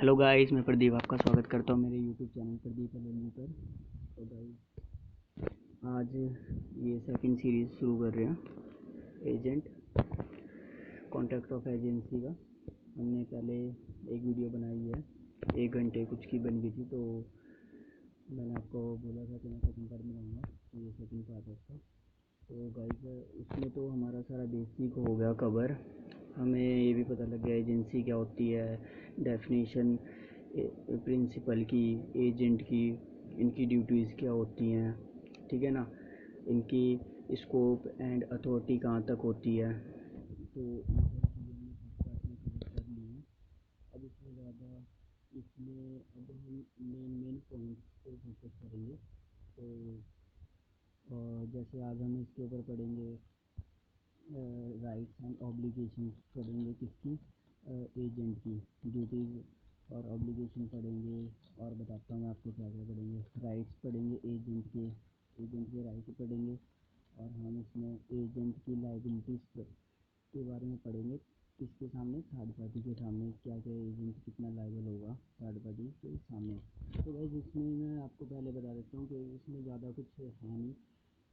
Hello guys, मैं प्रदीप आपका स्वागत करता हूँ मेरे यूट्यूब चैनल प्रदीप एल पर। तो गाइस, आज ये सेकंड सीरीज़ शुरू कर रहे हैं एजेंट कॉन्ट्रैक्ट ऑफ एजेंसी का। हमने पहले एक वीडियो बनाई है, 1 घंटे कुछ की बन गई थी, तो मैंने आपको बोला था कि मैं सेकंड पार्ट में लाऊंगा, तो ये सेकंड पार्ट है उसका। तो गाइस, इसमें तो हमारा सारा बेसिक हो गया कवर। हमें ये भी पता लग गया एजेंसी क्या होती है, डेफिनेशन प्रिंसिपल की, एजेंट की, इनकी ड्यूटीज़ क्या होती हैं, ठीक है ना, इनकी स्कोप एंड अथॉरिटी कहाँ तक होती है। तो ये सारी चीज़ें हमने फर्स्ट में कवर कर ली हैं। अब इसमें ज़्यादा इसमें अब हम मेन पॉइंट्स पे फोकस करेंगे। तो जैसे आज हम इसके ऊपर पढ़ेंगे राइट्स एंड ऑब्लिगेशन पढ़ेंगे, किसकी, एजेंट की ड्यूटीज़ और ऑब्लिगेशन पढ़ेंगे। और बताता हूँ मैं आपको क्या क्या पढ़ेंगे। राइट्स पढ़ेंगे एजेंट के राइट पढ़ेंगे, और हम इसमें एजेंट की लाइबिलिटीज़ के बारे में पढ़ेंगे। किसके सामने? थर्ड पार्टी के सामने। क्या क्या एजेंट कितना लायबल होगा थर्ड पार्टी के सामने। तो गाइस, इसमें मैं आपको पहले बता देता हूँ कि इसमें ज़्यादा कुछ है नहीं,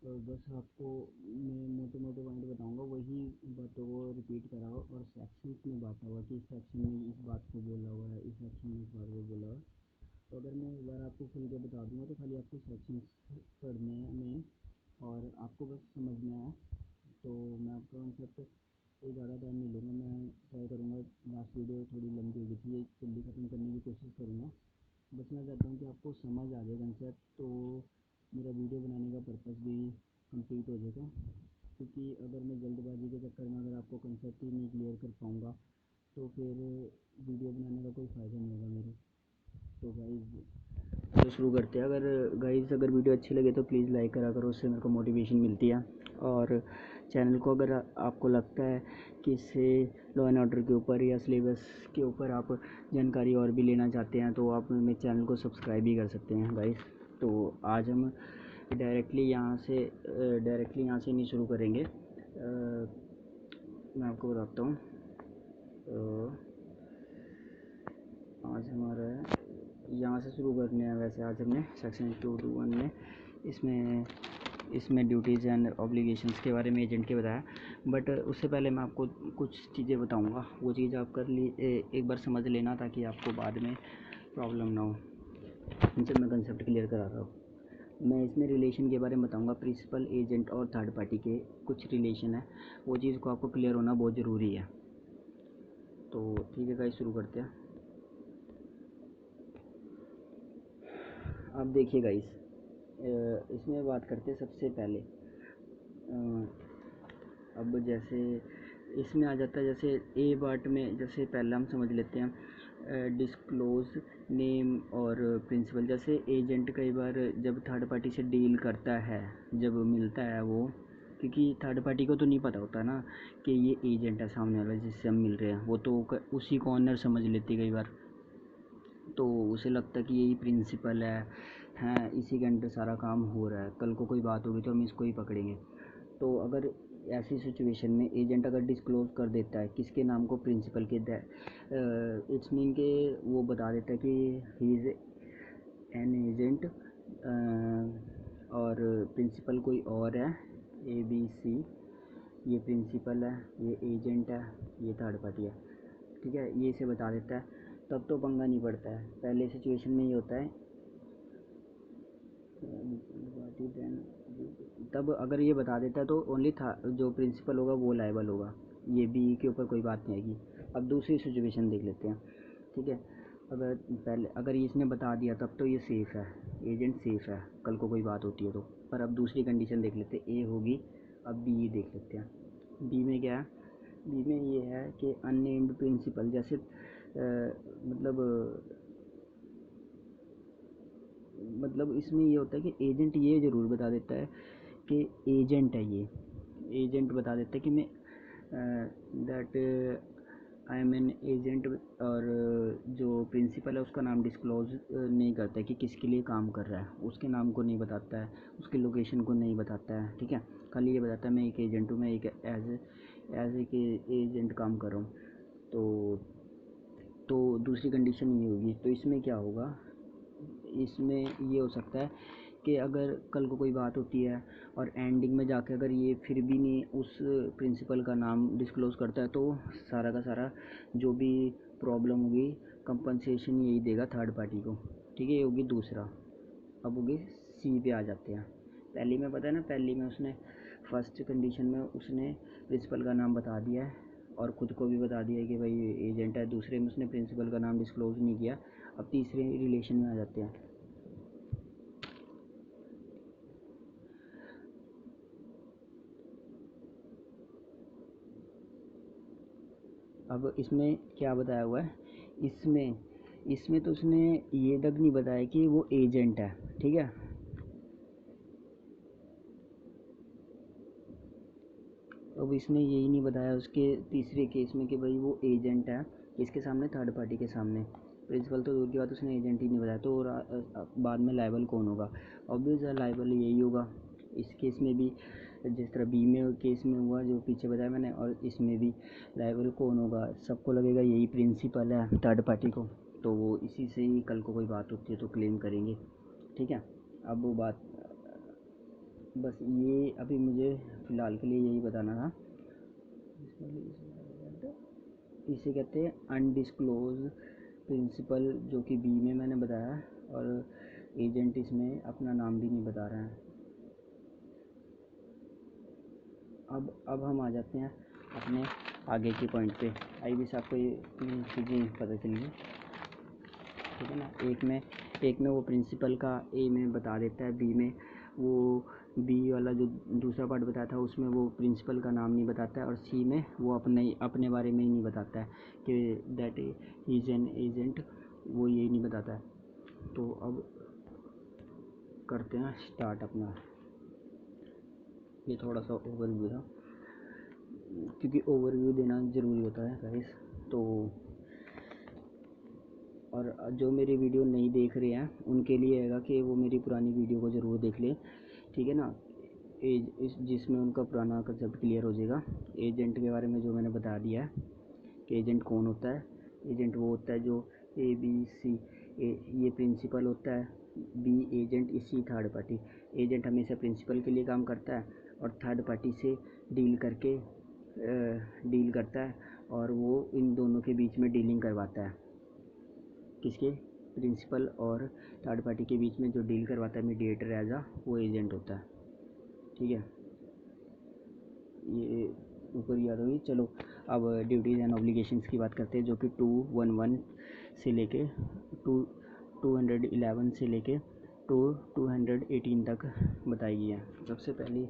तो बस आपको मैं मोटे मोटे पॉइंट बताऊंगा, वही बातों को रिपीट करा हुआ और सेक्शंस में बांटा हुआ कि इस सेक्शन में इस बात को बोला हुआ है, इस सेक्शन में इस बात को बोला हुआ है। तो अगर मैं एक बार आपको खुल के बता दूंगा तो खाली आपको सेक्शंस पढ़ने हैं में, और आपको बस समझना है। तो मैं आपका कॉन्सेप्ट कोई ज़्यादा टाइम नहीं लूँगा, मैं ट्राई करूँगा। लास्ट वीडियो थोड़ी लंबी हो गई थी, ये जल्दी ख़त्म करने की कोशिश करूँगा। बस मैं चाहता हूँ कि आपको समझ आ जाए कंसेप्ट, तो मेरा वीडियो बनाने का पर्पस भी कंप्लीट हो जाएगा। क्योंकि अगर मैं जल्दबाजी के चक्कर में अगर आपको कंसेप्ट ही नहीं क्लियर कर पाऊँगा तो फिर वीडियो बनाने का कोई फ़ायदा नहीं होगा मेरे। तो गाइस, तो शुरू करते हैं। अगर वीडियो अच्छी लगे तो प्लीज़ लाइक करा करो, उससे मेरे को मोटिवेशन मिलती है। और चैनल को अगर आपको लगता है कि इससे लॉ एंड ऑर्डर के ऊपर या सिलेबस के ऊपर आप जानकारी और भी लेना चाहते हैं तो आप मेरे चैनल को सब्सक्राइब भी कर सकते हैं गाइस। तो आज हम डायरेक्टली यहाँ से नहीं शुरू करेंगे। मैं आपको बताता हूँ। आज हमारा यहाँ से शुरू करने हैं। वैसे आज हमने सेक्शन 221 में इसमें ड्यूटीज़ एंड ऑब्लिगेशंस के बारे में एजेंट के बताया, बट उससे पहले मैं आपको कुछ चीज़ें बताऊंगा। वो चीज़ आप कर ली एक बार समझ लेना, ताकि आपको बाद में प्रॉब्लम ना हो। इनसे मैं कंसेप्ट क्लियर करा रहा हूँ। मैं इसमें रिलेशन के बारे में बताऊंगा, प्रिंसिपल, एजेंट और थर्ड पार्टी के कुछ रिलेशन है, वो चीज़ को आपको क्लियर होना बहुत ज़रूरी है। तो ठीक है गाइस, शुरू करते हैं। अब देखिए गाइस, इसमें बात करते हैं सबसे पहले। अब जैसे इसमें आ जाता है, जैसे ए पार्ट में, जैसे पहले हम समझ लेते हैं डिस्क्लोज नेम और प्रिंसिपल। जैसे एजेंट कई बार जब थर्ड पार्टी से डील करता है, जब मिलता है वो, क्योंकि थर्ड पार्टी को तो नहीं पता होता ना कि ये एजेंट है सामने वाला जिससे हम मिल रहे हैं, वो तो उसी को ऑनर समझ लेती कई बार। तो उसे लगता है कि यही प्रिंसिपल है, हैं, इसी के अंडर सारा काम हो रहा है, कल को कोई बात होगी तो हम इसको ही पकड़ेंगे। तो अगर ऐसी सिचुएशन में एजेंट अगर डिस्क्लोज़ कर देता है किसके नाम को, प्रिंसिपल के, इट्स मीन के वो बता देता है कि ही इज़ एन एजेंट, और प्रिंसिपल कोई और है, ABC, ये प्रिंसिपल है, ये एजेंट है, ये थर्ड पार्टी है, ठीक है, ये इसे बता देता है, तब तो पंगा नहीं पड़ता है। पहले सिचुएशन में ये होता है, तब अगर ये बता देता है तो ओनली था जो प्रिंसिपल होगा वो लायबल होगा, ये बी के ऊपर कोई बात नहीं आएगी। अब दूसरी सिचुएशन देख लेते हैं, ठीक है। अगर इसने बता दिया तब तो ये सेफ़ है, एजेंट सेफ़ है, कल को कोई बात होती है तो। पर अब दूसरी कंडीशन देख लेते हैं, ए होगी, अब बी देख लेते हैं। बी में क्या है? बी में ये है कि अननेम्ड प्रिंसिपल, जैसे मतलब इसमें ये होता है कि एजेंट ये ज़रूर बता देता है कि एजेंट है, ये एजेंट बता देता है कि मैं that I am an agent, और जो प्रिंसिपल है उसका नाम डिस्क्लोज नहीं करता है कि किसके लिए काम कर रहा है, उसके नाम को नहीं बताता है, उसकी लोकेशन को नहीं बताता है, ठीक है। खाली ये बताता है मैं एक एजेंट हूँ, मैं एक एज एक एजेंट काम कर रहा हूँ। तो तो दूसरी कंडीशन ये होगी। तो इसमें क्या होगा, इसमें ये हो सकता है कि अगर कल को कोई बात होती है और एंडिंग में जाके अगर ये फिर भी नहीं उस प्रिंसिपल का नाम डिस्क्लोज़ करता है, तो सारा का सारा जो भी प्रॉब्लम होगी कंपनसेशन यही देगा थर्ड पार्टी को। ठीक है, ये होगी दूसरा। अब होगी सी पे आ जाते हैं। पहली में पता है ना, पहली में उसने फर्स्ट कंडीशन में उसने प्रिंसिपल का नाम बता दिया है और ख़ुद को भी बता दिया है कि भाई एजेंट है। दूसरे में उसने प्रिंसिपल का नाम डिस्क्लोज़ नहीं किया। अब तीसरे रिलेशन में आ जाते हैं। अब इसमें क्या बताया हुआ है, इसमें इसमें तो उसने ये तक नहीं बताया कि वो एजेंट है। ठीक है, अब इसने यही नहीं बताया उसके तीसरे केस में कि भाई वो एजेंट है किसके सामने, थर्ड पार्टी के सामने। प्रिंसिपल तो दूर की बात, उसने एजेंट ही नहीं बताया। तो बाद में लायबल कौन होगा? ऑब्वियस है, लायबल यही होगा। इस केस में भी जिस तरह बी में केस में हुआ जो पीछे बताया मैंने, और इसमें भी लायबल कौन होगा? सबको लगेगा यही प्रिंसिपल है थर्ड पार्टी को, तो वो इसी से ही कल को कोई बात होती है तो क्लेम करेंगे। ठीक है, अब वो बात बस ये अभी मुझे फ़िलहाल के लिए यही बताना था। इसे कहते हैं अनडिस्क्लोज प्रिंसिपल, जो कि बी में मैंने बताया, और एजेंट इसमें अपना नाम भी नहीं बता रहा है। अब हम आ जाते हैं अपने आगे के पॉइंट पे। आई भी आपको ये चीज़ें पता चली, ठीक है ना। एक में वो प्रिंसिपल का ए में बता देता है, बी में वो बी वाला जो दूसरा पार्ट बताया था उसमें वो प्रिंसिपल का नाम नहीं बताता है, और सी में वो अपने बारे में ही नहीं बताता है कि दैट इज़ एन एजेंट, वो ये नहीं बताता है। तो अब करते हैं स्टार्ट अपना। ये थोड़ा सा ओवरव्यू था, क्योंकि ओवरव्यू देना ज़रूरी होता है गाइस। तो और जो मेरी वीडियो नहीं देख रहे हैं उनके लिए हैगा कि वो मेरी पुरानी वीडियो को ज़रूर देख लें, ठीक है ना। जिसमें उनका पुराना कंसेप्ट क्लियर हो जाएगा। एजेंट के बारे में जो मैंने बता दिया है कि एजेंट कौन होता है। एजेंट वो होता है जो ए बी सी, ये प्रिंसिपल होता है, बी एजेंट, इसी थर्ड पार्टी। एजेंट हमेशा प्रिंसिपल के लिए काम करता है और थर्ड पार्टी से डील करता है, और वो इन दोनों के बीच में डीलिंग करवाता है। किसके? प्रिंसिपल और थर्ड पार्टी के बीच में जो डील करवाता है मीडिएटर एज वो एजेंट होता है। ठीक है, ये ऊपर याद होगी। चलो अब ड्यूटीज़ एंड ऑब्लिगेशंस की बात करते हैं, जो कि 211 से लेके 211 से लेके 218 तक बताई गई है। सबसे पहले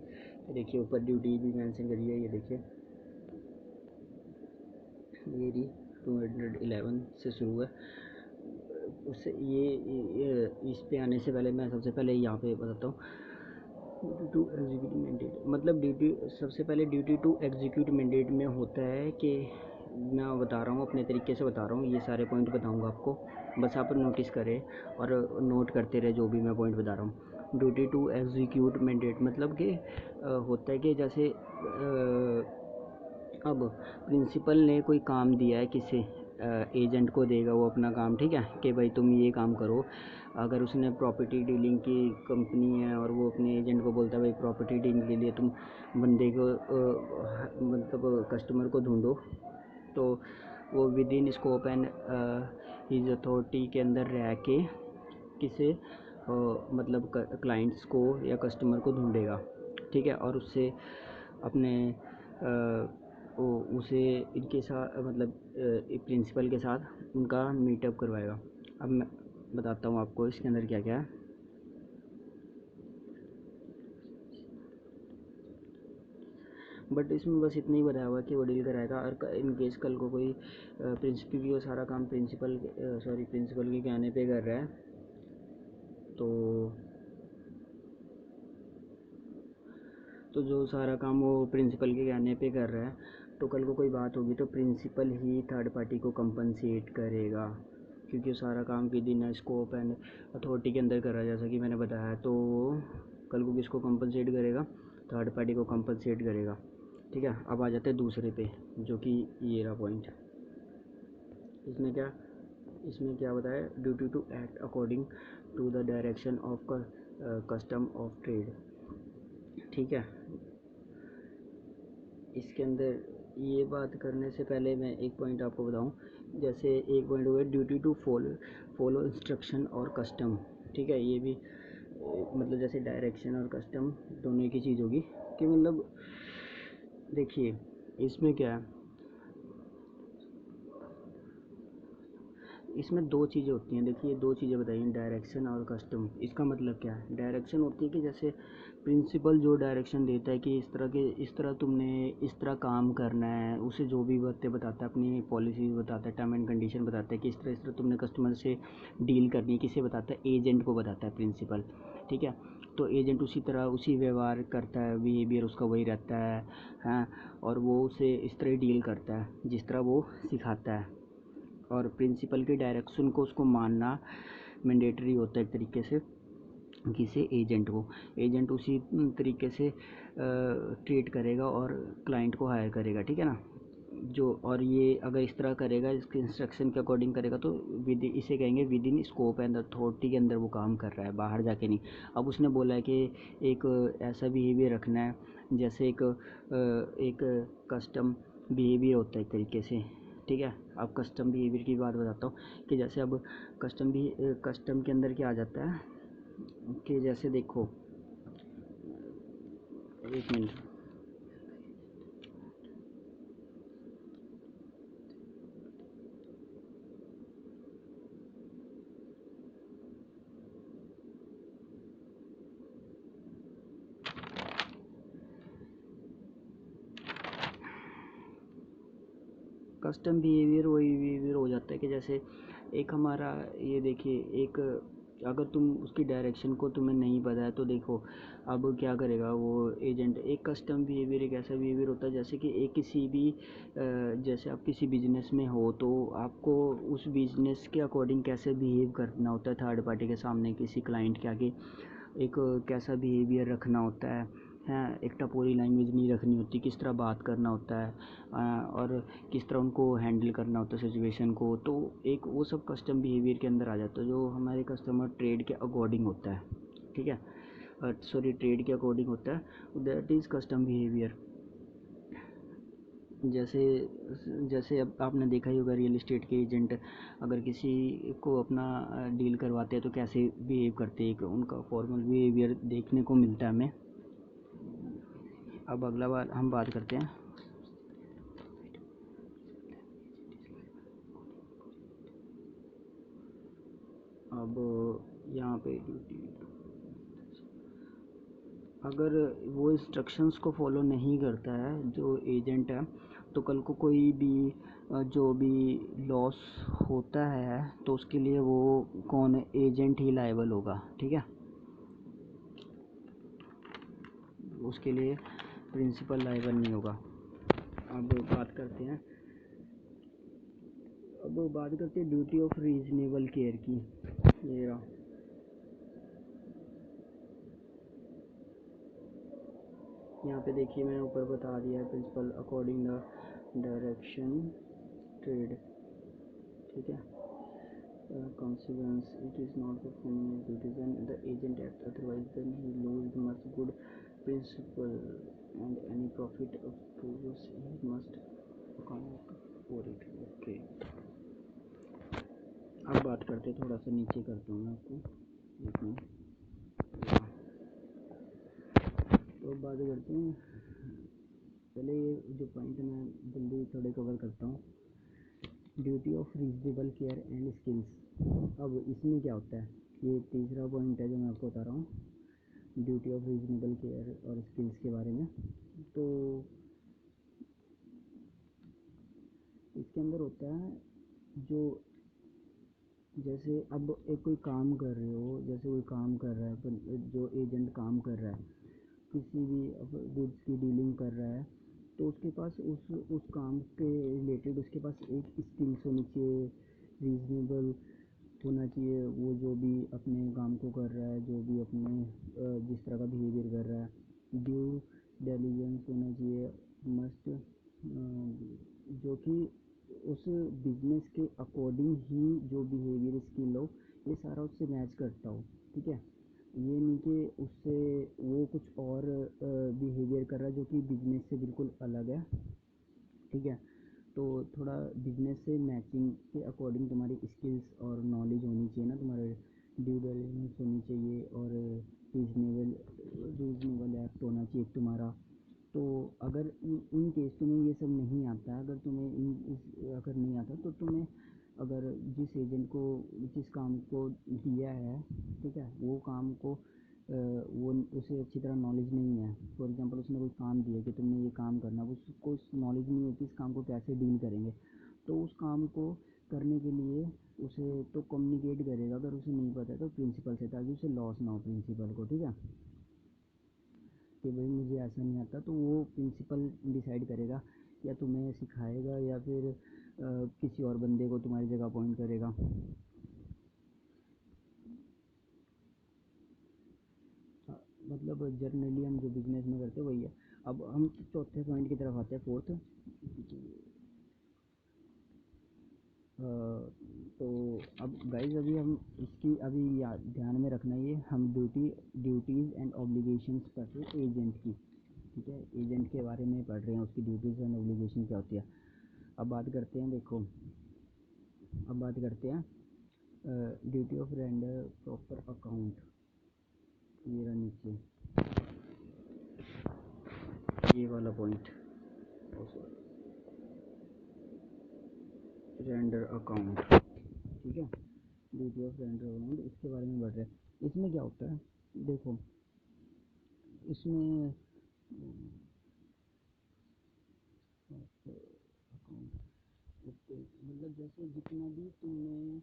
देखिए ऊपर ड्यूटी भी मेंशन करी है, ये देखिए ये 211 से शुरू है। उससे ये इस पे आने से पहले मैं सबसे पहले यहाँ पे बताता हूँ। ड्यूटी टू एग्जीक्यूट मैंडेट, मतलब ड्यूटी सबसे पहले ड्यूटी टू एग्जीक्यूट मैंडेट में होता है कि मैं बता रहा हूँ अपने तरीके से बता रहा हूँ, ये सारे पॉइंट बताऊँगा आपको, बस आप नोटिस करें और नोट करते रहे जो भी मैं पॉइंट बता रहा हूँ। ड्यूटी टू एग्जीक्यूट मैंडेट मतलब कि होता है कि जैसे अब प्रिंसिपल ने कोई काम दिया है किसी एजेंट को देगा वो अपना काम, ठीक है, कि भाई तुम ये काम करो। अगर उसने प्रॉपर्टी डीलिंग की कंपनी है और वो अपने एजेंट को बोलता है भाई प्रॉपर्टी डीलिंग के लिए तुम बंदे को मतलब कस्टमर को ढूंढो, तो वो with in scope and his authority के अंदर रह के किसे मतलब क्लाइंट्स को या कस्टमर को ढूंढेगा, ठीक है, और उससे अपने उसे इनके साथ मतलब प्रिंसिपल के साथ उनका मीटअप करवाएगा। अब मैं बताता हूँ आपको इसके अंदर क्या क्या है। बट इसमें बस इतना ही बताया हुआ कि वो डील कराएगा, और इन केस कल को कोई प्रिंसिपल की वो सारा काम प्रिंसिपल के कहने पे कर रहा है, तो जो सारा काम वो प्रिंसिपल के कहने पे कर रहा है, तो कल को कोई बात होगी तो प्रिंसिपल ही थर्ड पार्टी को कंपनसेट करेगा, क्योंकि सारा काम with in scope and authority के अंदर कर रहा है जैसा कि मैंने बताया। तो कल को किसको कंपनसेट करेगा? थर्ड पार्टी को कंपनसेट करेगा। ठीक है, अब आ जाते हैं दूसरे पे, जो कि ये रहा पॉइंट। इसमें क्या इसमें क्या बताया, duty to act according to the direction of custom of trade. ठीक है, इसके अंदर ये बात करने से पहले मैं एक पॉइंट आपको बताऊं। जैसे एक पॉइंट हो गया ड्यूटी टू फॉलो इंस्ट्रक्शन और कस्टम। ठीक है, ये भी मतलब जैसे डायरेक्शन और कस्टम दोनों की चीज़ होगी कि मतलब देखिए इसमें क्या है, इसमें दो चीज़ें होती हैं। देखिए दो चीज़ें बताइए, डायरेक्शन और कस्टम। इसका मतलब क्या है, डायरेक्शन होती है कि जैसे प्रिंसिपल जो डायरेक्शन देता है कि इस तरह तुमने इस तरह काम करना है, उसे जो भी बातें बताता है, अपनी पॉलिसीज बताता है, टर्म एंड कंडीशन बताता है कि इस तरह तुमने कस्टमर से डील करनी है। किसे बताता है, एजेंट को बताता है प्रिंसिपल। ठीक है, तो एजेंट उसी तरह उसी व्यवहार करता है, बिहेवियर उसका वही रहता है, हाँ, और वो उसे इस तरह डील करता है जिस तरह वो सिखाता है। और प्रिंसिपल के डायरेक्शन को उसको मानना मैंडेटरी होता है एक तरीके से। किसे, एजेंट को। एजेंट उसी तरीके से ट्रीट करेगा और क्लाइंट को हायर करेगा। ठीक है ना, जो और ये अगर इस तरह करेगा, इसके इंस्ट्रक्शन के अकॉर्डिंग करेगा तो इसे कहेंगे with in scope and authority के अंदर वो काम कर रहा है, बाहर जाके नहीं। अब उसने बोला है कि एक ऐसा बिहेवियर रखना है जैसे एक कस्टम बिहेवियर होता है एक तरीके से। ठीक है, अब कस्टम बिहेवियर की बात बताता हूँ कि जैसे अब कस्टम के अंदर क्या आ जाता है कि जैसे देखो, एक मिनट, कस्टम बिहेवियर वही बिहेवियर हो जाता है कि जैसे एक हमारा ये देखिए, एक अगर तुम उसकी डायरेक्शन को तुम्हें नहीं पता है तो देखो अब क्या करेगा वो एजेंट। एक कस्टम बिहेवियर एक ऐसा बिहेवियर होता है जैसे कि एक किसी भी जैसे आप किसी बिजनेस में हो तो आपको उस बिजनेस के अकॉर्डिंग कैसे बिहेव करना होता है, थर्ड पार्टी के सामने, किसी क्लाइंट के आगे एक कैसा बिहेवियर रखना होता है, एक टपोरी लैंग्वेज नहीं रखनी होती, किस तरह बात करना होता है, और किस तरह उनको हैंडल करना होता है सिचुएशन को। तो एक वो सब कस्टम बिहेवियर के अंदर आ जाता है जो हमारे कस्टमर ट्रेड के अकॉर्डिंग होता है। ठीक है, सॉरी, ट्रेड के अकॉर्डिंग होता है, दैट इज़ कस्टम बिहेवियर। जैसे जैसे अब आपने देखा ही होगा रियल इस्टेट के एजेंट अगर किसी को अपना डील करवाते हैं तो कैसे बिहेव करते हैं, एक उनका फॉर्मल बिहेवियर देखने को मिलता है हमें। अब अगला बार हम बात करते हैं, अब यहाँ पे अगर वो इंस्ट्रक्शंस को फॉलो नहीं करता है जो एजेंट है, तो कल को कोई भी जो भी लॉस होता है तो उसके लिए वो कौन, एजेंट ही लायबल होगा। ठीक है, उसके लिए प्रिंसिपल लायबल नहीं होगा। अब बात करते हैं ड्यूटी ऑफ रीजनेबल केयर की। ये रहा, यहाँ पे देखिए मैंने ऊपर बता दिया है, principal according the direction trade. ठीक है, consequence it is not performing his duties and the agent act otherwise, then he lose much good principle and any profit of previous he must account for it. Okay, अब बात करते हैं, थोड़ा सा नीचे करता हूँ मैं आपको देखना। तो बात करते हैं, पहले ये जो पॉइंट मैं जल्दी थोड़े कवर करता हूँ, duty of reasonable care and skills. अब इसमें क्या होता है, ये तीसरा पॉइंट है जो मैं आपको बता रहा हूँ, ड्यूटी ऑफ रीजनेबल केयर और स्किल्स के बारे में। तो इसके अंदर होता है जो, जैसे अब एक कोई काम कर रहे हो, जैसे कोई काम कर रहा है, जो एजेंट काम कर रहा है किसी भी गुड्स की डीलिंग कर रहा है, तो उसके पास उस काम के रिलेटेड उसके पास एक स्किल्स होनी चाहिए, रीजनेबल होना चाहिए। वो जो भी अपने काम को कर रहा है, जो भी अपने जिस तरह का बिहेवियर कर रहा है, ड्यू डिलिजेंस होना चाहिए मस्ट, जो कि उस बिजनेस के अकॉर्डिंग ही जो बिहेवियर स्किल हो ये सारा उससे मैच करता हो, ठीक है। ये नहीं कि उससे वो कुछ और बिहेवियर कर रहा है जो कि बिजनेस से बिल्कुल अलग है, ठीक है। तो थोड़ा बिजनेस से मैचिंग के अकॉर्डिंग तुम्हारी स्किल्स और नॉलेज होनी चाहिए ना, तुम्हारे ड्यू डिलिजेंस होनी चाहिए और रीजनेबल रीजनेबल एक्ट होना चाहिए तुम्हारा। तो अगर इन केस तुम्हें ये सब नहीं आता, अगर तुम्हें अगर नहीं आता तो तुम्हें अगर जिस एजेंट को जिस काम को दिया है, ठीक है, वो काम को वो उसे अच्छी तरह नॉलेज नहीं है। फॉर एग्जांपल उसने कोई काम दिया कि तुमने ये काम करना, उसको नॉलेज नहीं है कि इस काम को कैसे डील करेंगे, तो उस काम को करने के लिए उसे तो कम्युनिकेट करेगा, अगर उसे नहीं पता है तो प्रिंसिपल से, ताकि उसे लॉस ना हो प्रिंसिपल को, ठीक है। कि भाई मुझे ऐसा नहीं आता, तो वो प्रिंसिपल डिसाइड करेगा या तुम्हें सिखाएगा या फिर किसी और बंदे को तुम्हारी जगह अपॉइंट करेगा। मतलब जर्नली हम जो बिजनेस में करते हैं वही है। अब हम चौथे पॉइंट की तरफ आते हैं, फोर्थ। तो अब गाइस अभी हम इसकी अभी याद ध्यान में रखना, ये हम ड्यूटीज़ एंड ऑब्लिगेशंस पढ़ रहे हैं एजेंट की, ठीक है। एजेंट के बारे में पढ़ रहे हैं, उसकी ड्यूटीज़ एंड ऑब्लिगेशन क्या होती है। अब बात करते हैं, देखो अब बात करते हैं duty of render proper account. ये रहा नीचे ये वाला पॉइंट, रेंडर अकाउंट, ठीक है। ड्यूटी ऑफ रेंडर अकाउंट, इसके बारे में बढ़ रहे हैं। इसमें क्या होता है, देखो इसमें अकाउंट, मतलब जैसे जितना भी तुमने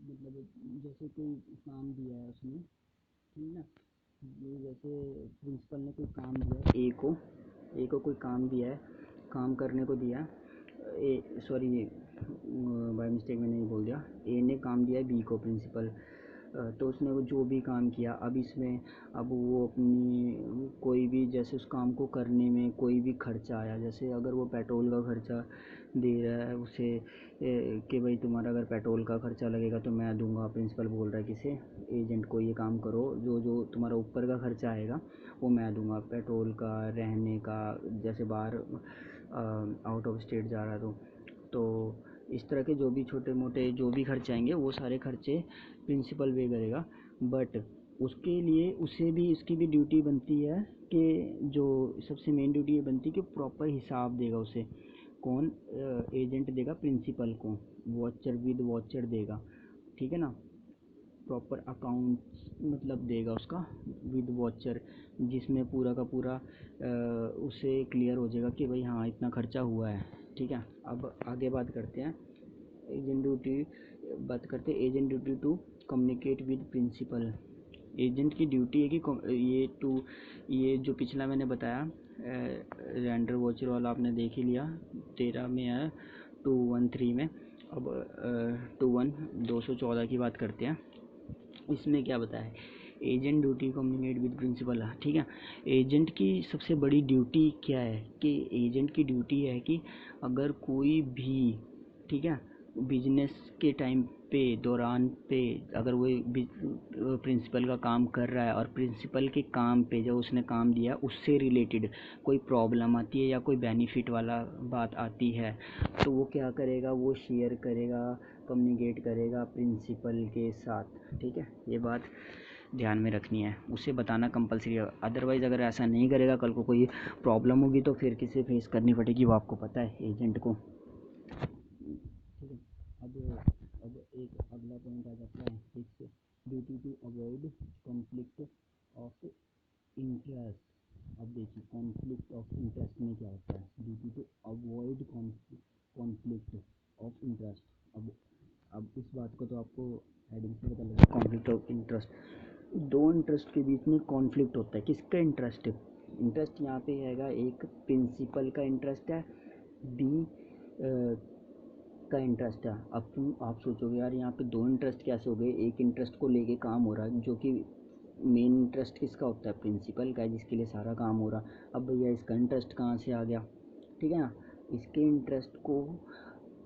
मतलब जैसे कोई काम दिया है उसने, ठीक है ना। ये जैसे प्रिंसिपल ने कोई काम दिया है ए को कोई काम दिया है, काम करने को दिया ए, सॉरी बाय मिस्टेक मैंने ये बोल दिया, ए ने काम दिया है बी को प्रिंसिपल। तो उसने वो जो भी काम किया, अब इसमें अब वो अपनी कोई भी जैसे उस काम को करने में कोई भी खर्चा आया, जैसे अगर वो पेट्रोल का खर्चा दे रहा है उसे कि भाई तुम्हारा अगर पेट्रोल का खर्चा लगेगा तो मैं दूंगा, प्रिंसिपल बोल रहा है किसे, एजेंट को, ये काम करो, जो जो तुम्हारा ऊपर का खर्चा आएगा वो मैं दूंगा, पेट्रोल का, रहने का, जैसे बाहर आउट ऑफ स्टेट जा रहा है तो इस तरह के जो भी छोटे मोटे जो भी खर्चे आएंगे वो सारे खर्चे प्रिंसिपल पे करेगा। बट उसके लिए उसे भी इसकी भी ड्यूटी बनती है कि जो सबसे मेन ड्यूटी ये बनती है कि प्रॉपर हिसाब देगा उसे, कौन, एजेंट देगा प्रिंसिपल को, वॉचर विद वॉचर देगा, ठीक है ना। प्रॉपर अकाउंट मतलब देगा उसका विद वॉचर, जिसमें पूरा का पूरा उसे क्लियर हो जाएगा कि भाई हाँ इतना खर्चा हुआ है, ठीक है। अब आगे बात करते हैं एजेंट ड्यूटी, बात करते हैं agent duty to communicate with principal. Agent की ड्यूटी है कि ये जो पिछला मैंने बताया रेंडर वॉचर वाला आपने देख ही लिया, 13 में है 213 में। अब 214 की बात करते हैं। इसमें क्या बताया है, agent duty communicate with principal, ठीक है। एजेंट की सबसे बड़ी ड्यूटी क्या है कि एजेंट की ड्यूटी है कि अगर कोई भी, ठीक है, बिजनेस के टाइम पे दौरान पे अगर वो प्रिंसिपल का काम कर रहा है और प्रिंसिपल के काम पे जो उसने काम दिया उससे रिलेटेड कोई प्रॉब्लम आती है या कोई बेनिफिट वाला बात आती है, तो वो क्या करेगा, वो शेयर करेगा, कम्युनिकेट करेगा प्रिंसिपल के साथ, ठीक है। ये बात ध्यान में रखनी है, उसे बताना कंपलसरी है। अदरवाइज़ अगर ऐसा नहीं करेगा, कल को कोई प्रॉब्लम होगी तो फिर किसे फेस करनी पड़ेगी वो आपको पता है, एजेंट को, ठीक है। अब एक अगला पॉइंट आ जाता है, six, duty to avoid conflict of interest. अब देखिए कॉन्फ्लिक्ट ऑफ इंटरेस्ट में क्या होता है, duty to avoid conflict of interest. अब इस बात को तो आपको हेडिंग से पता लगा, कॉन्फ्लिक्ट ऑफ इंटरेस्ट, दो इंटरेस्ट के बीच में कॉन्फ्लिक्ट होता है, किसका इंटरेस्ट है, इंटरेस्ट यहाँ पे आएगा, एक प्रिंसिपल का इंटरेस्ट है, बी का इंटरेस्ट है। अब आप सोचोगे यार यहाँ पे दो इंटरेस्ट कैसे हो गए, एक इंटरेस्ट को लेके काम हो रहा है, जो कि मेन इंटरेस्ट किसका होता है, प्रिंसिपल का है, जिसके लिए सारा काम हो रहा। अब भैया इसका इंटरेस्ट कहाँ से आ गया, ठीक है ना। इसके इंटरेस्ट को